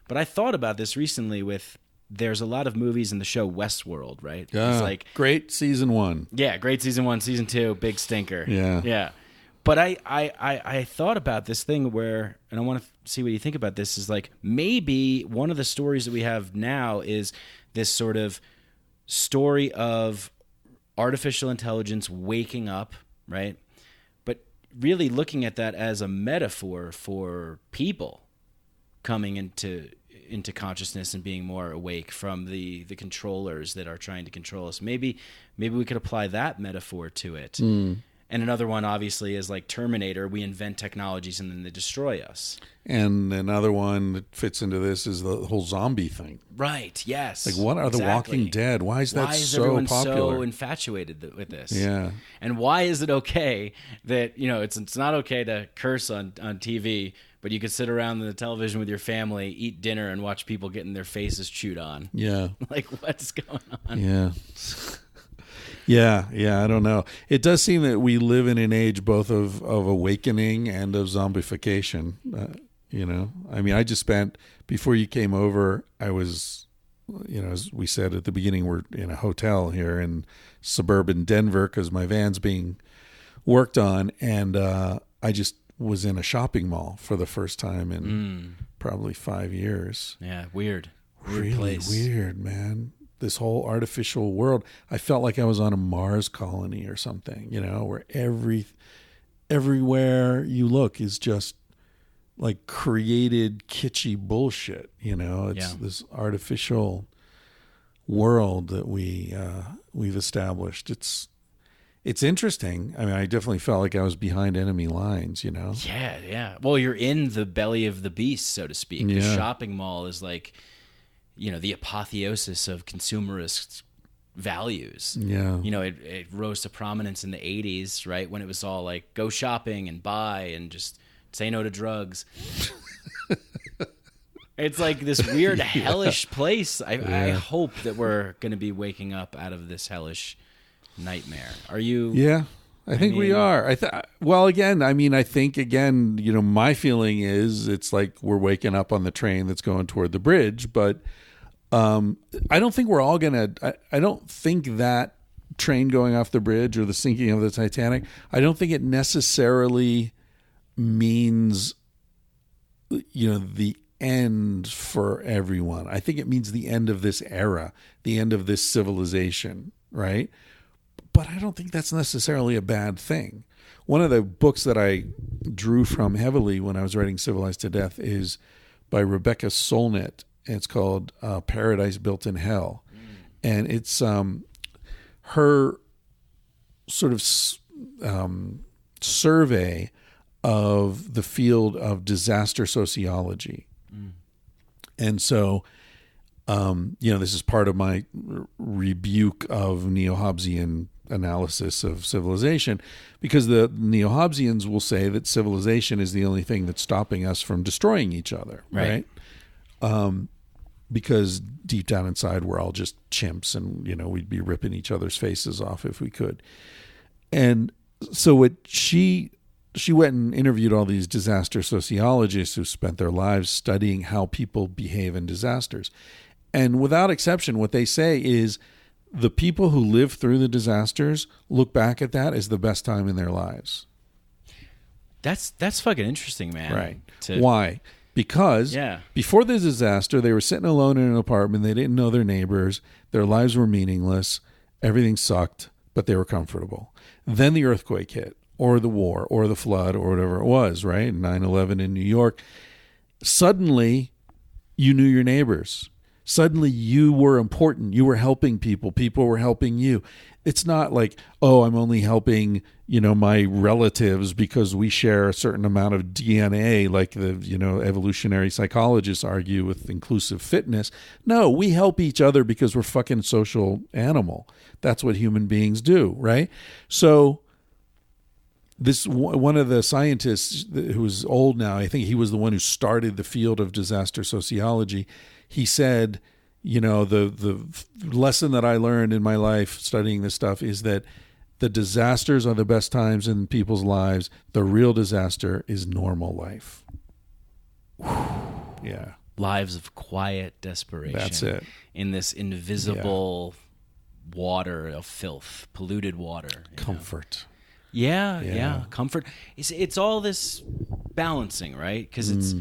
But I thought about this recently there's a lot of movies in the show Westworld, right? Yeah, it's like great season 1. Yeah, great season 1, season 2, big stinker. Yeah. Yeah. But I thought about this thing where, and I want to see what you think about this, is like maybe one of the stories that we have now is this sort of story of artificial intelligence waking up, right? But really looking at that as a metaphor for people coming into consciousness and being more awake from the controllers that are trying to control us. Maybe we could apply that metaphor to it. And another one, obviously, is like Terminator. We invent technologies and then they destroy us. And another one that fits into this is the whole zombie thing. Right, yes. Like, what are the Walking Dead? Why is that so everyone popular? so infatuated with this? Yeah. And why is it okay that, it's not okay to curse on TV, but you could sit around the television with your family, eat dinner, and watch people getting their faces chewed on? Yeah. Like, what's going on? Yeah. Yeah, I don't know. It does seem that we live in an age both of awakening and of zombification. I mean, I just spent, before you came over, I was, as we said at the beginning, we're in a hotel here in suburban Denver because my van's being worked on, and I just was in a shopping mall for the first time in probably 5 years. Yeah, weird Really place. weird, man. This whole artificial world. I felt like I was on a Mars colony or something, where everywhere you look is just like created kitschy bullshit. It's this artificial world that we've established. It's interesting. I mean, I definitely felt like I was behind enemy lines, Yeah. Well, you're in the belly of the beast, so to speak. The shopping mall is like, the apotheosis of consumerist values. Yeah. It rose to prominence in the 80s, right? When it was all like, go shopping and buy and just say no to drugs. It's like this weird hellish place. I hope that we're going to be waking up out of this hellish nightmare. Are you? Yeah, I think we are. I think again, my feeling is it's like we're waking up on the train that's going toward the bridge, but I don't think we're all gonna. I don't think that train going off the bridge or the sinking of the Titanic, I don't think it necessarily means the end for everyone. I think it means the end of this era, the end of this civilization, right? But I don't think that's necessarily a bad thing. One of the books that I drew from heavily when I was writing Civilized to Death is by Rebecca Solnit. It's called Paradise Built in Hell. And it's her sort of survey of the field of disaster sociology. And so, this is part of my rebuke of neo-Hobbesian analysis of civilization, because the neo-Hobbesians will say that civilization is the only thing that's stopping us from destroying each other, right? Because deep down inside, we're all just chimps, and we'd be ripping each other's faces off if we could. And so what she went and interviewed all these disaster sociologists who spent their lives studying how people behave in disasters. And without exception, what they say is the people who live through the disasters look back at that as the best time in their lives. That's fucking interesting, man. Right. Why? Because before the disaster, they were sitting alone in an apartment. They didn't know their neighbors. Their lives were meaningless. Everything sucked, but they were comfortable. Then the earthquake hit, or the war, or the flood, or whatever it was, right? 9/11 in New York. Suddenly, you knew your neighbors. Suddenly, you were important. You were helping people. People were helping you. It's not like, oh, I'm only helping, my relatives because we share a certain amount of DNA, like the, evolutionary psychologists argue with inclusive fitness. No, we help each other because we're fucking social animal. That's what human beings do, right? So this one of the scientists who's old now, I think he was the one who started the field of disaster sociology. He said, the lesson that I learned in my life studying this stuff is that the disasters are the best times in people's lives. The real disaster is normal life. Yeah. Lives of quiet desperation. That's it. In this invisible water of filth, polluted water. Comfort. Yeah. Comfort. It's all this balancing, right? Because it's...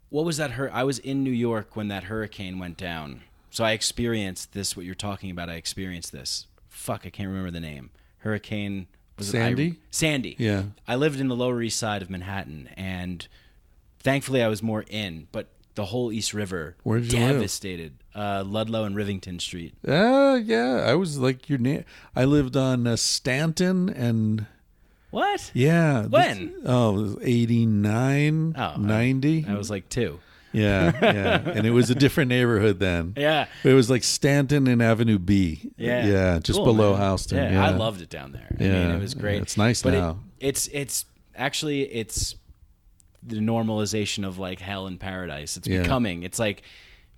What was that? I was in New York when that hurricane went down. So I experienced this, what you're talking about. I experienced this. Fuck, I can't remember the name. Hurricane... Was Sandy? Sandy. Yeah. I lived in the Lower East Side of Manhattan, and thankfully I was more in, but the whole East River Where did you devastated. Ludlow and Rivington Street. Yeah. I was like your name. I lived on Stanton and... What? Yeah. When? It was 89, 90. I was like 2. Yeah. And it was a different neighborhood then. Yeah. It was like Stanton and Avenue B. Yeah. Yeah, just cool, below man. Houston. Yeah, I loved it down there. I mean, it was great. Yeah, it's nice but now. It's the normalization of like hell and paradise. It's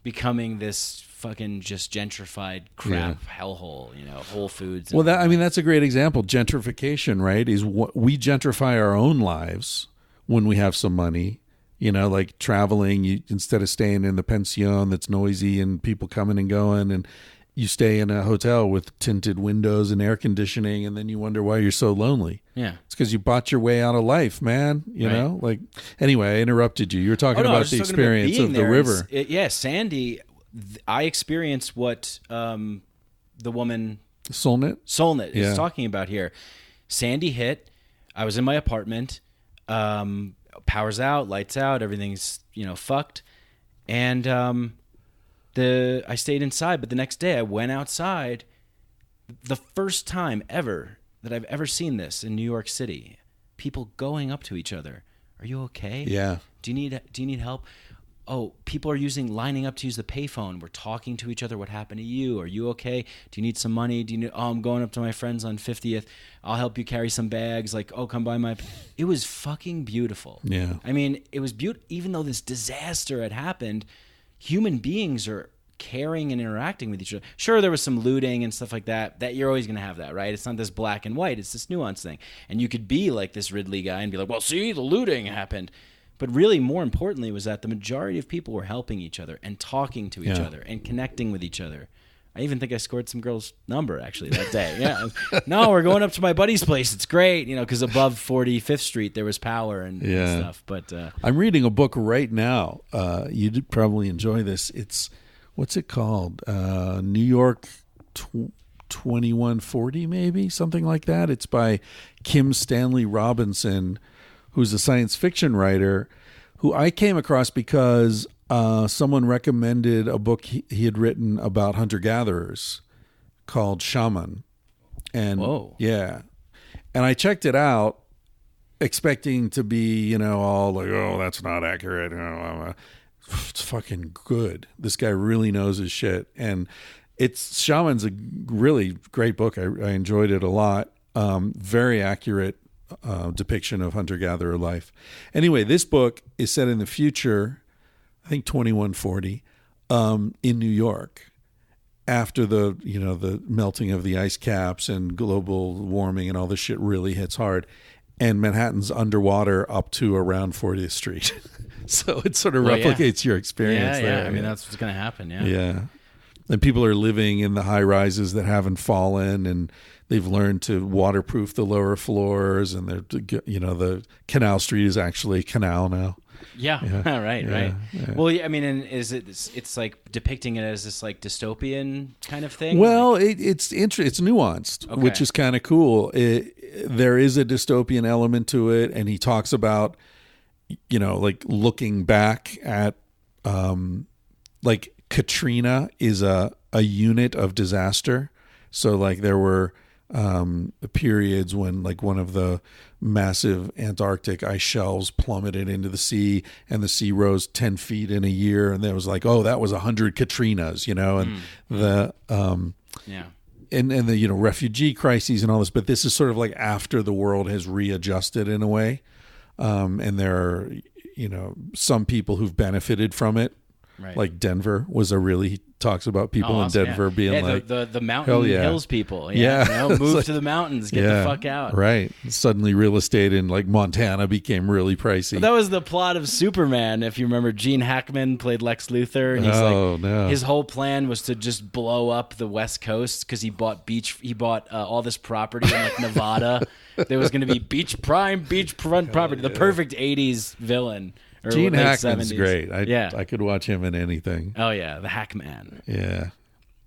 becoming this fucking just gentrified crap hellhole, Whole Foods. Well, that's a great example. Gentrification, right? Is what we gentrify our own lives when we have some money, like traveling, instead of staying in the pension that's noisy and people coming and going. And you stay in a hotel with tinted windows and air conditioning, and then you wonder why you're so lonely. Yeah. It's because you bought your way out of life, man. You know? Like, anyway, I interrupted you. You were talking about the experience of the river. Sandy, I experienced what the woman... Solnit is talking about here. Sandy hit. I was in my apartment. Power's out, lights out, everything's, fucked. And I stayed inside, but the next day I went outside. The first time ever that I've ever seen this in New York City. People going up to each other. Are you okay? Yeah. Do you need help? Oh, people are lining up to use the payphone. We're talking to each other. What happened to you? Are you okay? Do you need some money? I'm going up to my friends on 50th. I'll help you carry some bags. Like, come by my... It was fucking beautiful. Yeah. I mean, it was beautiful. Even though this disaster had happened, human beings are caring and interacting with each other. Sure, there was some looting and stuff like that. That you're always going to have that, right? It's not this black and white. It's this nuance thing. And you could be like this Ridley guy and be like, well, see, the looting happened. But really, more importantly, was that the majority of people were helping each other and talking to each other and connecting with each other. I even think I scored some girl's number, actually, that day. Yeah. No, we're going up to my buddy's place. It's great, because above 45th Street, there was power and stuff. But I'm reading a book right now. You'd probably enjoy this. It's, what's it called? New York 2140, maybe? Something like that. It's by Kim Stanley Robinson, who's a science fiction writer, who I came across because someone recommended a book he had written about hunter-gatherers called Shaman. And whoa. Yeah. And I checked it out expecting to be, all like, oh, that's not accurate. It's fucking good. This guy really knows his shit. And Shaman's a really great book. I enjoyed it a lot. Very accurate depiction of hunter-gatherer life. Anyway, this book is set in the future, I think 2140, in New York, after the melting of the ice caps and global warming and all this shit really hits hard, and Manhattan's underwater up to around 40th Street. So it sort of replicates your experience there. Yeah. I mean, that's what's going to happen. Yeah. Yeah. And people are living in the high rises that haven't fallen, and they've learned to waterproof the lower floors, and the Canal Street is actually a canal now. Yeah. Right. Yeah. Well, I mean, and it's like depicting it as this like dystopian kind of thing? Well, it's nuanced, okay. Which is kind of cool. There is a dystopian element to it, and he talks about, like looking back at, like Katrina is a unit of disaster. So like there were periods when like one of the massive Antarctic ice shelves plummeted into the sea, and the sea rose 10 feet in a year, and there was like, oh, that was 100 Katrinas, and and the refugee crises and all this. But this is sort of like after the world has readjusted in a way, and there are some people who've benefited from it. Right. Like Denver he talks about people in Denver being like the mountain hills people. Move like, to the mountains, get the fuck out. Right. Suddenly real estate in like Montana became really pricey. Well, that was the plot of Superman. If you remember, Gene Hackman played Lex Luthor, and his whole plan was to just blow up the West Coast because he bought all this property in like Nevada. There was going to be beachfront property. The perfect 80s villain. Gene Hackman's 70s. great. I could watch him in anything. Oh, yeah, the Hackman. Yeah.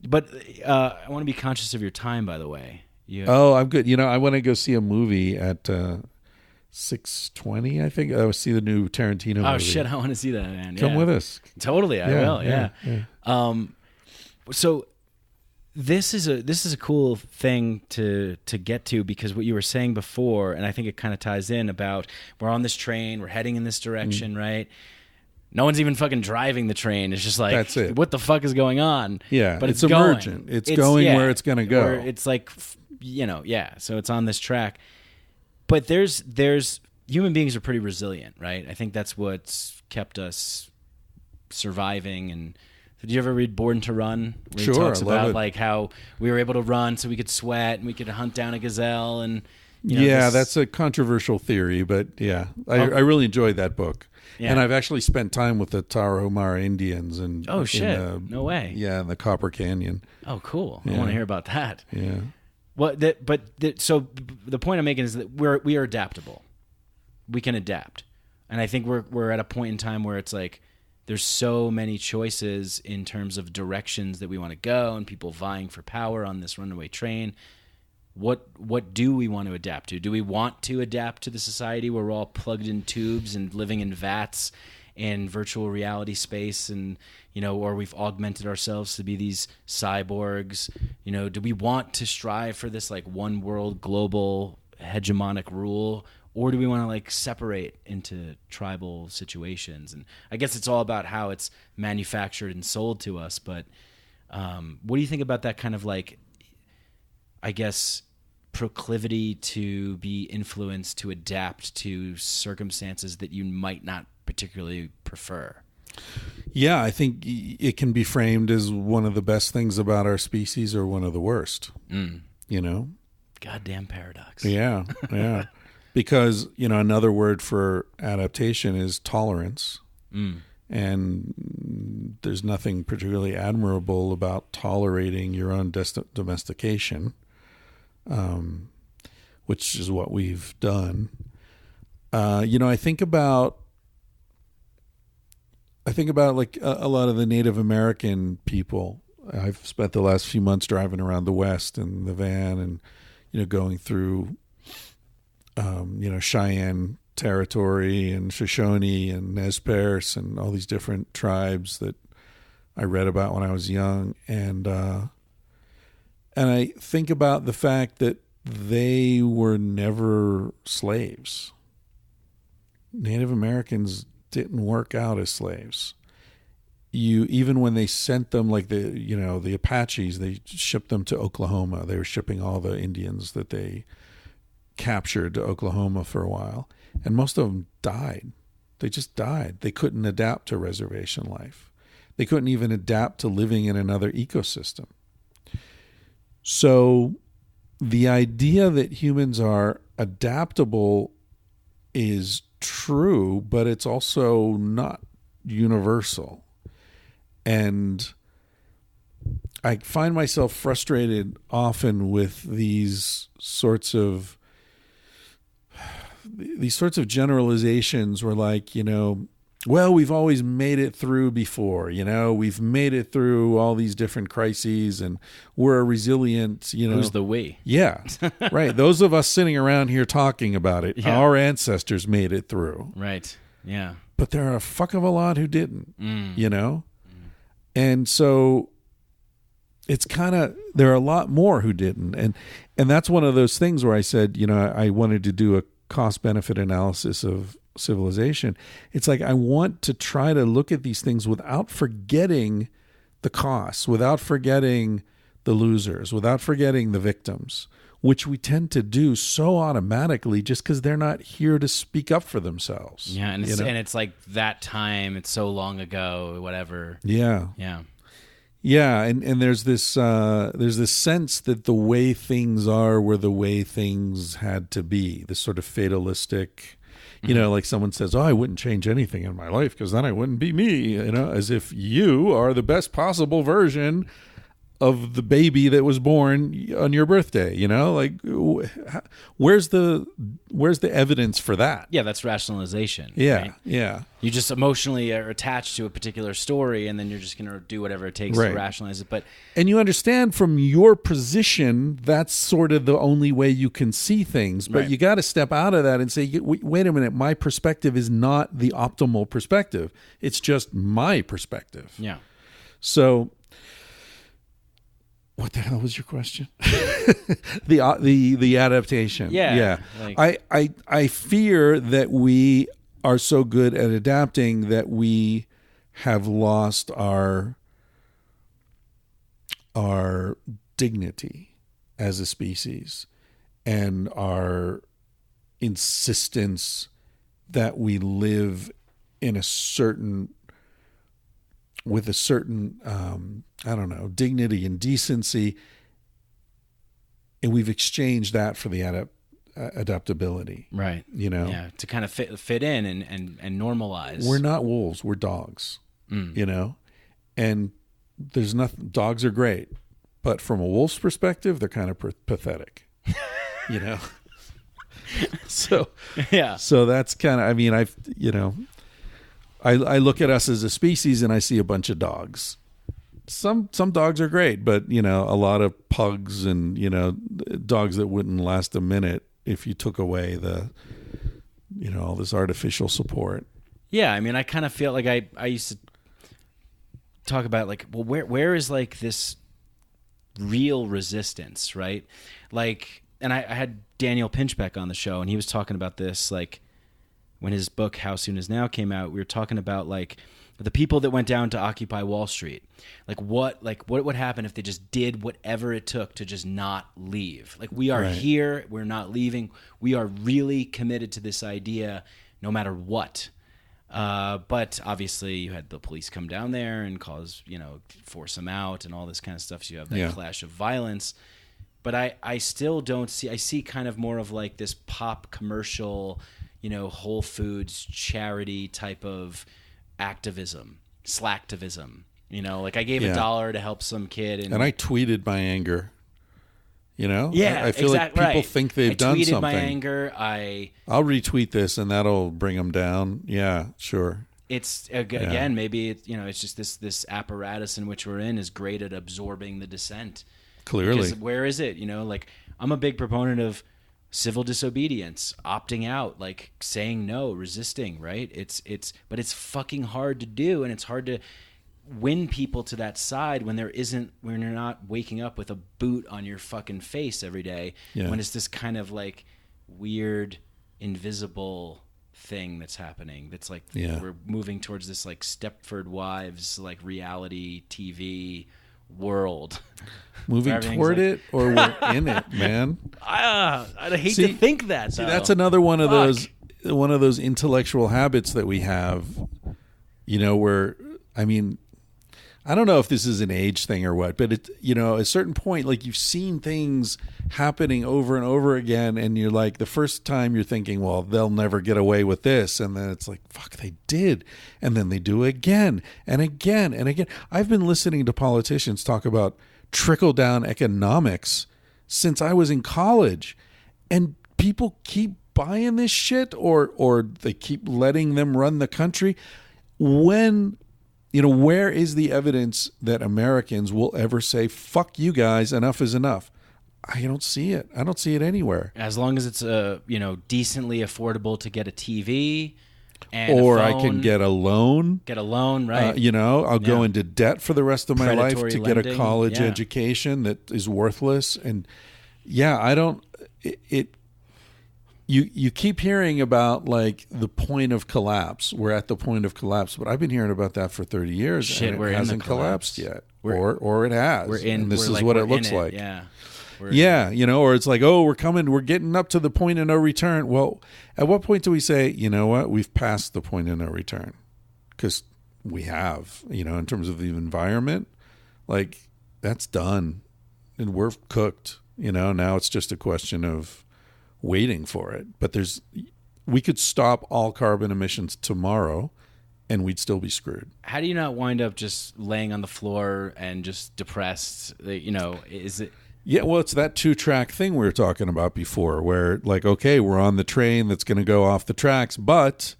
But I want to be conscious of your time, by the way. I'm good. I want to go see a movie at 6:20, I think. I'll see the new Tarantino movie. Oh, shit, I want to see that, man. Come with us. Totally, I will, yeah. So this is a cool thing to get to, because what you were saying before, and I think it kind of ties in about we're on this train, we're heading in this direction, right? No one's even fucking driving the train. It's just like, that's it. What the fuck is going on? Yeah, but it's emergent. Going. It's going where it's going to go. It's like, so it's on this track. But there's human beings are pretty resilient, right? I think that's what's kept us surviving. And did you ever read Born to Run? Where he talks about like how we were able to run so we could sweat and we could hunt down a gazelle, and That's a controversial theory, but I really enjoyed that book. Yeah. And I've actually spent time with the Tarahumara Indians and no way. Yeah, in the Copper Canyon. Oh, cool. I want to hear about that. Yeah. So the point I'm making is that we are adaptable. We can adapt. And I think we're at a point in time where it's like there's so many choices in terms of directions that we want to go and people vying for power on this runaway train. What do we want to adapt to? Do we want to adapt to the society where we're all plugged in tubes and living in vats and virtual reality space and, or we've augmented ourselves to be these cyborgs? Do we want to strive for this like one world global hegemonic rule, or do we want to like separate into tribal situations? And I guess it's all about how it's manufactured and sold to us. But what do you think about that kind of like, I guess, proclivity to be influenced, to adapt to circumstances that you might not particularly prefer? Yeah, I think it can be framed as one of the best things about our species or one of the worst. Goddamn paradox. Yeah. Because, another word for adaptation is tolerance. And there's nothing particularly admirable about tolerating your own domestication, which is what we've done. I think about like a lot of the Native American people. I've spent the last few months driving around the West in the van and, going through, Cheyenne territory and Shoshone and Nez Perce and all these different tribes that I read about when I was young. And I think about the fact that they were never slaves. Native Americans didn't work out as slaves. Even when they sent them, like the Apaches, they shipped them to Oklahoma. They were shipping all the Indians that they captured to Oklahoma for a while. And most of them died. They just died. They couldn't adapt to reservation life. They couldn't even adapt to living in another ecosystem. So the idea that humans are adaptable is true, but it's also not universal. And I find myself frustrated often with these sorts of generalizations where, like, well, we've always made it through before, we've made it through all these different crises and we're a resilient, Who's the we? Yeah, right. Those of us sitting around here talking about it, our ancestors made it through. Right, yeah. But there are a fuck of a lot who didn't, And so it's there are a lot more who didn't. And that's one of those things where I said, I wanted to do a cost-benefit analysis of civilization. It's like I want to try to look at these things without forgetting the costs, without forgetting the losers, without forgetting the victims, which we tend to do so automatically just because they're not here to speak up for themselves. Yeah, and it's like that time, it's so long ago, whatever. Yeah. Yeah. Yeah, and there's this sense that the way things are were the way things had to be. This sort of fatalistic, like someone says, "Oh, I wouldn't change anything in my life because then I wouldn't be me." As if you are the best possible version of the baby that was born on your birthday. Like where's the evidence for that? Yeah, that's rationalization. Yeah, right? Yeah. You just emotionally are attached to a particular story, and then you're just going to do whatever it takes to rationalize it. And you understand from your position that's sort of the only way you can see things. But you got to step out of that and say, wait a minute, my perspective is not the optimal perspective. It's just my perspective. Yeah. So what the hell was your question? the adaptation. Yeah. I fear that we are so good at adapting that we have lost our dignity as a species and our insistence that we live in a certain dignity and decency, and we've exchanged that for the adaptability. Right. You know? Yeah. To kind of fit in and normalize. We're not wolves. We're dogs. You know? And there's nothing, dogs are great, but from a wolf's perspective, they're kind of pathetic, you know? So that's kind of, I mean, I look at us as a species and I see a bunch of dogs. Some dogs are great, but you know, a lot of pugs and, you know, dogs that wouldn't last a minute if you took away the, you know, all this artificial support. Yeah. I mean, I kind of feel like I used to talk about like, well, where is like this real resistance, right? Like, and I had Daniel Pinchbeck on the show, and he was talking about this, like when his book How Soon Is Now came out, we were talking about like the people that went down to Occupy Wall Street. Like what would happen if they just did whatever it took to just not leave? Like, we are here, we're not leaving. We are really committed to this idea no matter what. But obviously you had the police come down there and cause, you know, force them out and all this kind of stuff. So you have that clash of violence. But I still don't see, I see kind of more of like this pop commercial, you know, Whole Foods charity type of activism, slacktivism, you know, like I gave $1 to help some kid. And I tweeted my anger. You know, I feel like people think they've done something. I tweeted my anger. I'll retweet this, and that'll bring them down. Yeah, sure. It's again, maybe you know, it's just this apparatus in which we're in is great at absorbing the dissent. Clearly, because where is it? You know, like I'm a big proponent of civil disobedience, opting out, like saying no, resisting. Right? But it's fucking hard to do, and it's hard to win people to that side when you're not waking up with a boot on your fucking face every day, when it's this kind of like weird invisible thing that's happening, that's like we're moving towards this like Stepford Wives like reality TV world. Moving toward it, or we're in it, man. I'd hate to think that. See, that's another one of those intellectual habits that we have, you know, where, I mean, I don't know if this is an age thing or what, but it, you know, at a certain point, like you've seen things happening over and over again, and you're like, the first time you're thinking, well, they'll never get away with this, and then it's like, fuck, they did, and then they do again and again and again. I've been listening to politicians talk about trickle-down economics since I was in college, and people keep buying this shit, or they keep letting them run the country. When, you know, where is the evidence that Americans will ever say, fuck you guys, enough is enough? I don't see it. I don't see it anywhere. As long as it's you know, decently affordable to get a TV and or a I phone. can get a loan. Get a loan, right. You know, I'll go into debt for the rest of my life to get a college lending. education that is worthless. And I don't, You keep hearing about like the point of collapse. We're at the point of collapse, but I've been hearing about that for 30 years. And it hasn't collapsed yet, or it has. And this is what it looks like. Yeah, you know, or it's like, oh, we're getting up to the point of no return. Well, at what point do we say, you know what, we've passed the point of no return? Because we have, you know, in terms of the environment, like that's done, and we're cooked. You know, now it's just a question of waiting for it. But we could stop all carbon emissions tomorrow and we'd still be screwed. How do you not wind up just laying on the floor and just depressed? You know, is it? Yeah, well, it's that 2-track thing we were talking about before, where like, okay, we're on the train that's going to go off the tracks, but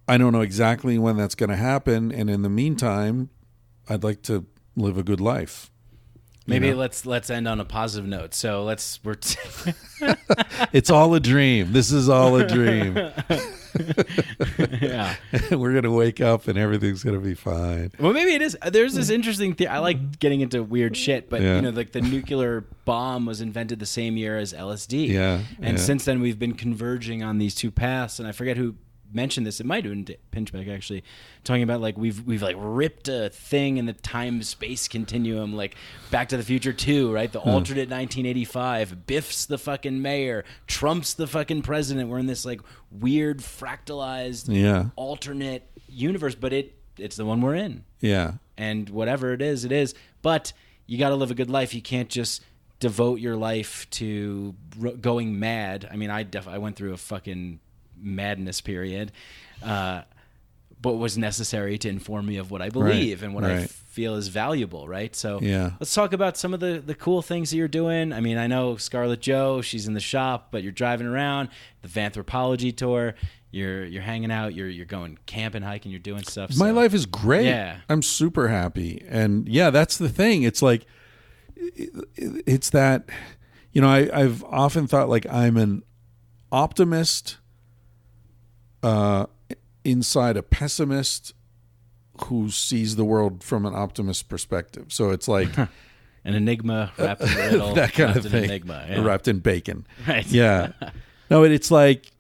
I don't know exactly when that's going to happen. And in the meantime, I'd like to live a good life. Maybe let's end on a positive note. So it's all a dream. This is all a dream. Yeah. We're going to wake up and everything's going to be fine. Well, maybe it is. There's this interesting thing. I like getting into weird shit, but you know, like the nuclear bomb was invented the same year as LSD. Yeah. And since then we've been converging on these two paths, and I forget who mentioned this. It might have been Pinchbeck actually, talking about like we've like ripped a thing in the time space continuum, like Back to the Future 2, right? The alternate 1985. Biff's the fucking mayor. Trump's the fucking president. We're in this like weird fractalized alternate universe, but it's the one we're in. Yeah. And whatever it is, it is. But you got to live a good life. You can't just devote your life to going mad. I mean, I went through a fucking madness period, but was necessary to inform me of what I believe and what I feel is valuable, right? So let's talk about some of the cool things that you're doing. I mean, I know Scarlett Jo, she's in the shop, but you're driving around, the Vanthropology tour, you're hanging out, you're going camping, hiking, you're doing stuff. My life is great. Yeah. I'm super happy. And that's the thing. It's like, it's that, I've often thought like I'm an optimist inside a pessimist who sees the world from an optimist perspective. So it's like an enigma wrapped in a riddle, that kind of thing, enigma, wrapped in bacon. Right. Yeah. No, it's like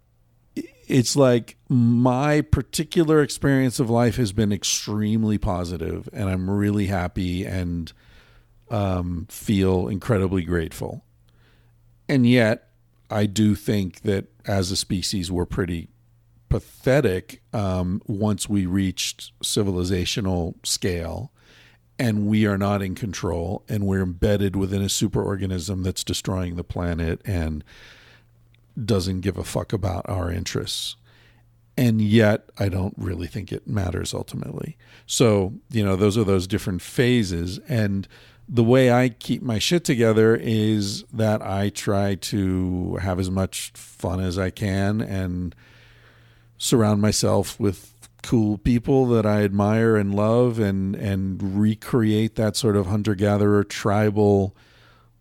my particular experience of life has been extremely positive, and I'm really happy and feel incredibly grateful. And yet I do think that as a species we're pretty pathetic once we reached civilizational scale, and we are not in control, and we're embedded within a superorganism that's destroying the planet and doesn't give a fuck about our interests. And yet I don't really think it matters ultimately. So, those are those different phases. And the way I keep my shit together is that I try to have as much fun as I can and surround myself with cool people that I admire and love, and recreate that sort of hunter-gatherer tribal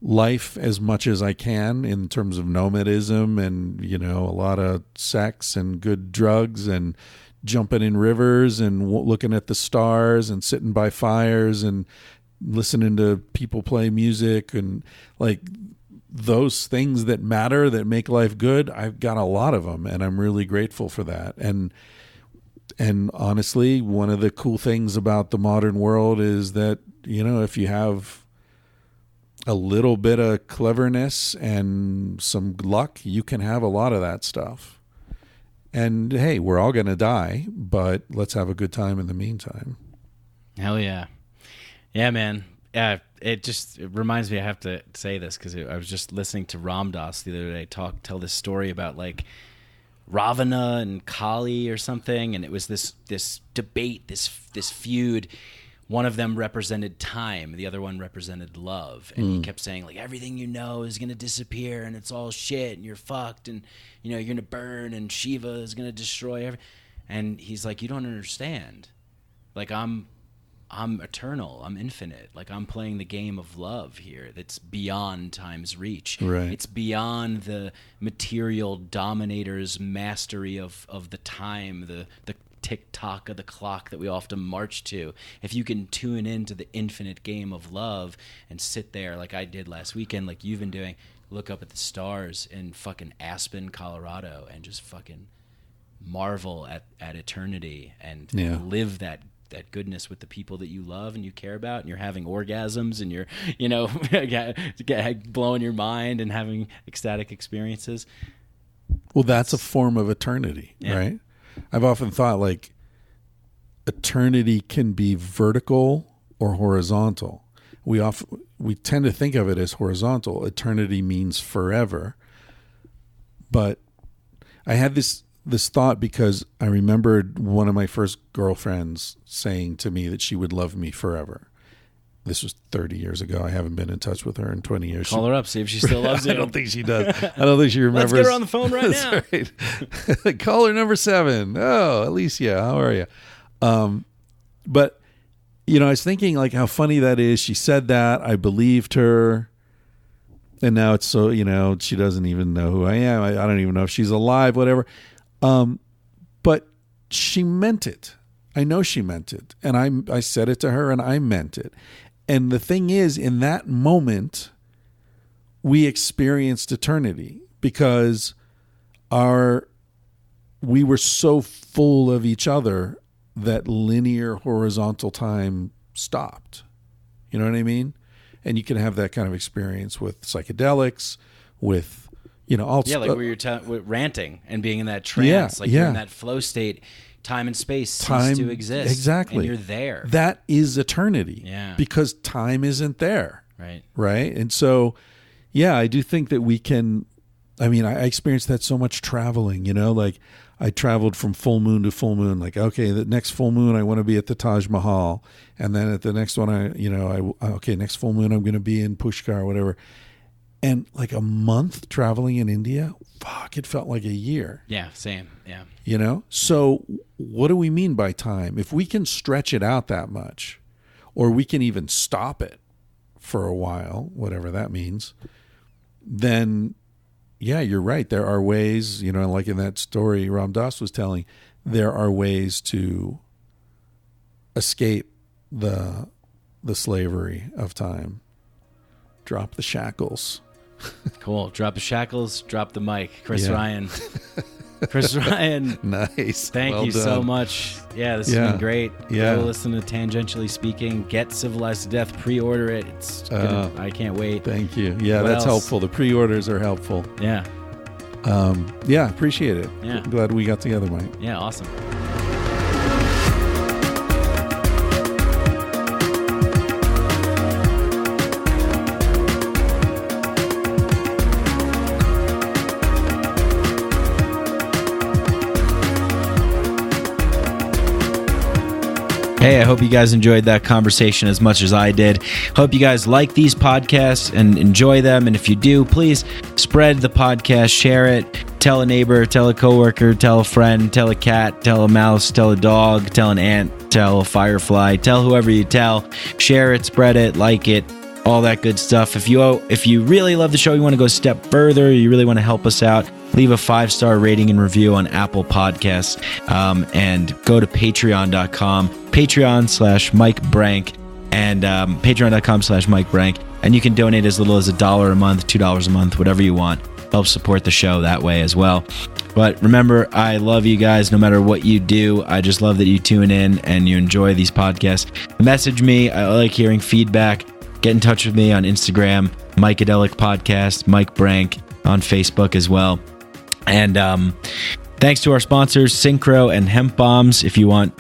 life as much as I can in terms of nomadism and, a lot of sex and good drugs and jumping in rivers and looking at the stars and sitting by fires and listening to people play music and like those things that matter, that make life good. I've got a lot of them, and I'm really grateful for that. And honestly, one of the cool things about the modern world is that, if you have a little bit of cleverness and some luck, you can have a lot of that stuff. And hey, we're all going to die, but let's have a good time in the meantime. Hell yeah. Yeah, man. Yeah, it reminds me, I have to say this because I was just listening to Ram Dass the other day tell this story about like Ravana and Kali or something, and it was this debate, this feud. One of them represented time, the other one represented love, and he kept saying like everything you know is gonna disappear and it's all shit and you're fucked and you're gonna burn and Shiva is gonna destroy everything. And he's like, you don't understand. Like I'm eternal. I'm infinite. Like I'm playing the game of love here. That's beyond time's reach. Right. It's beyond the material dominator's mastery of the time, the tick-tock of the clock that we often march to. If you can tune into the infinite game of love and sit there like I did last weekend, like you've been doing, look up at the stars in fucking Aspen, Colorado, and just fucking marvel at eternity and live that goodness with the people that you love and you care about, and you're having orgasms and you're blowing your mind and having ecstatic experiences. Well, that's a form of eternity, right? I've often thought like eternity can be vertical or horizontal. We tend to think of it as horizontal. Eternity means forever. But I had this thought because I remembered one of my first girlfriends saying to me that she would love me forever. This was 30 years ago. I haven't been in touch with her in 20 years. Call her up, see if she still loves you. I don't think she does. I don't think she remembers. Let's get her on the phone right now. Right. Caller number 7. Oh, Alicia, how are you? But, I was thinking like how funny that is. She said that. I believed her. And now it's so, she doesn't even know who I am. I don't even know if she's alive, whatever. But she meant it. I know she meant it. And I said it to her and I meant it. And the thing is, in that moment, we experienced eternity because we were so full of each other that linear horizontal time stopped. You know what I mean? And you can have that kind of experience with psychedelics, with, all like where you're ranting and being in that trance, you're in that flow state. Time and space cease to exist. Exactly. And you're there. That is eternity. Yeah. Because time isn't there. Right. Right? And so, yeah, I do think that we can. I mean, I experienced that so much traveling, like I traveled from full moon to full moon. Like, okay, the next full moon, I want to be at the Taj Mahal. And then at the next one, okay, next full moon, I'm going to be in Pushkar or whatever. And like a month traveling in India, fuck, it felt like a year. Yeah, same. Yeah. So what do we mean by time? If we can stretch it out that much, or we can even stop it for a while, whatever that means, then yeah, you're right. There are ways, like in that story Ram Dass was telling, there are ways to escape the slavery of time. Drop the shackles. Cool. Drop the shackles, drop the mic. Chris Ryan. Chris Ryan. Nice. Thank you so much. Yeah, this has been great. Yeah. Go listen to Tangentially Speaking. Get Civilized to Death. Pre-order it. I can't wait. Thank you. Yeah, What that's else? helpful. The pre-orders are helpful. Yeah. Yeah, appreciate it. Yeah. Glad we got together, Mike. Yeah, awesome. Hey, I hope you guys enjoyed that conversation as much as I did. Hope you guys like these podcasts and enjoy them. And if you do, please spread the podcast, share it, tell a neighbor, tell a coworker, tell a friend, tell a cat, tell a mouse, tell a dog, tell an ant, tell a firefly, tell whoever you tell. Share it, spread it, like it, all that good stuff. If you really love the show, you want to go a step further, you really want to help us out, leave a 5-star rating and review on Apple Podcasts, and go to patreon.com, Patreon/Mike Brank, and patreon.com/Mike Brank, and you can donate as little as $1 a month, $2 a month, whatever you want. Help support the show that way as well. But remember, I love you guys no matter what you do. I just love that you tune in and you enjoy these podcasts. Message me. I like hearing feedback. Get in touch with me on Instagram, Mycadelic Podcast, Mike Brank, on Facebook as well. And thanks to our sponsors, Synchro and Hemp Bombs. If you want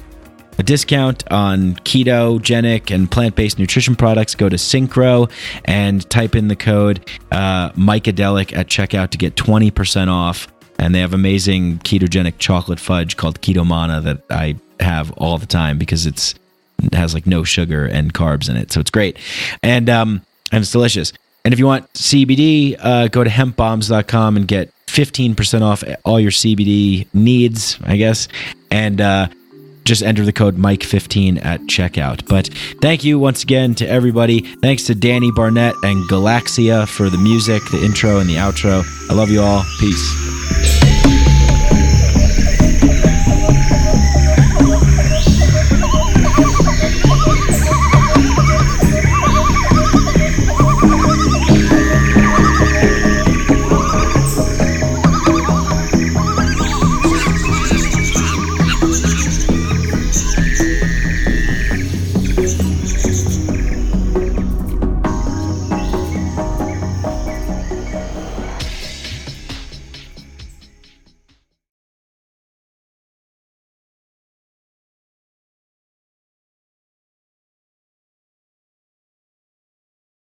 a discount on ketogenic and plant-based nutrition products, go to Synchro and type in the code Mycadelic at checkout to get 20% off. And they have amazing ketogenic chocolate fudge called Keto Mana that I have all the time because it has like no sugar and carbs in it. So it's great. And it's delicious. And if you want CBD, go to hempbombs.com and get 15% off all your CBD needs, I guess. And just enter the code Mike15 at checkout. But thank you once again to everybody. Thanks to Danny Barnett and Galaxia for the music, the intro and the outro. I love you all. Peace.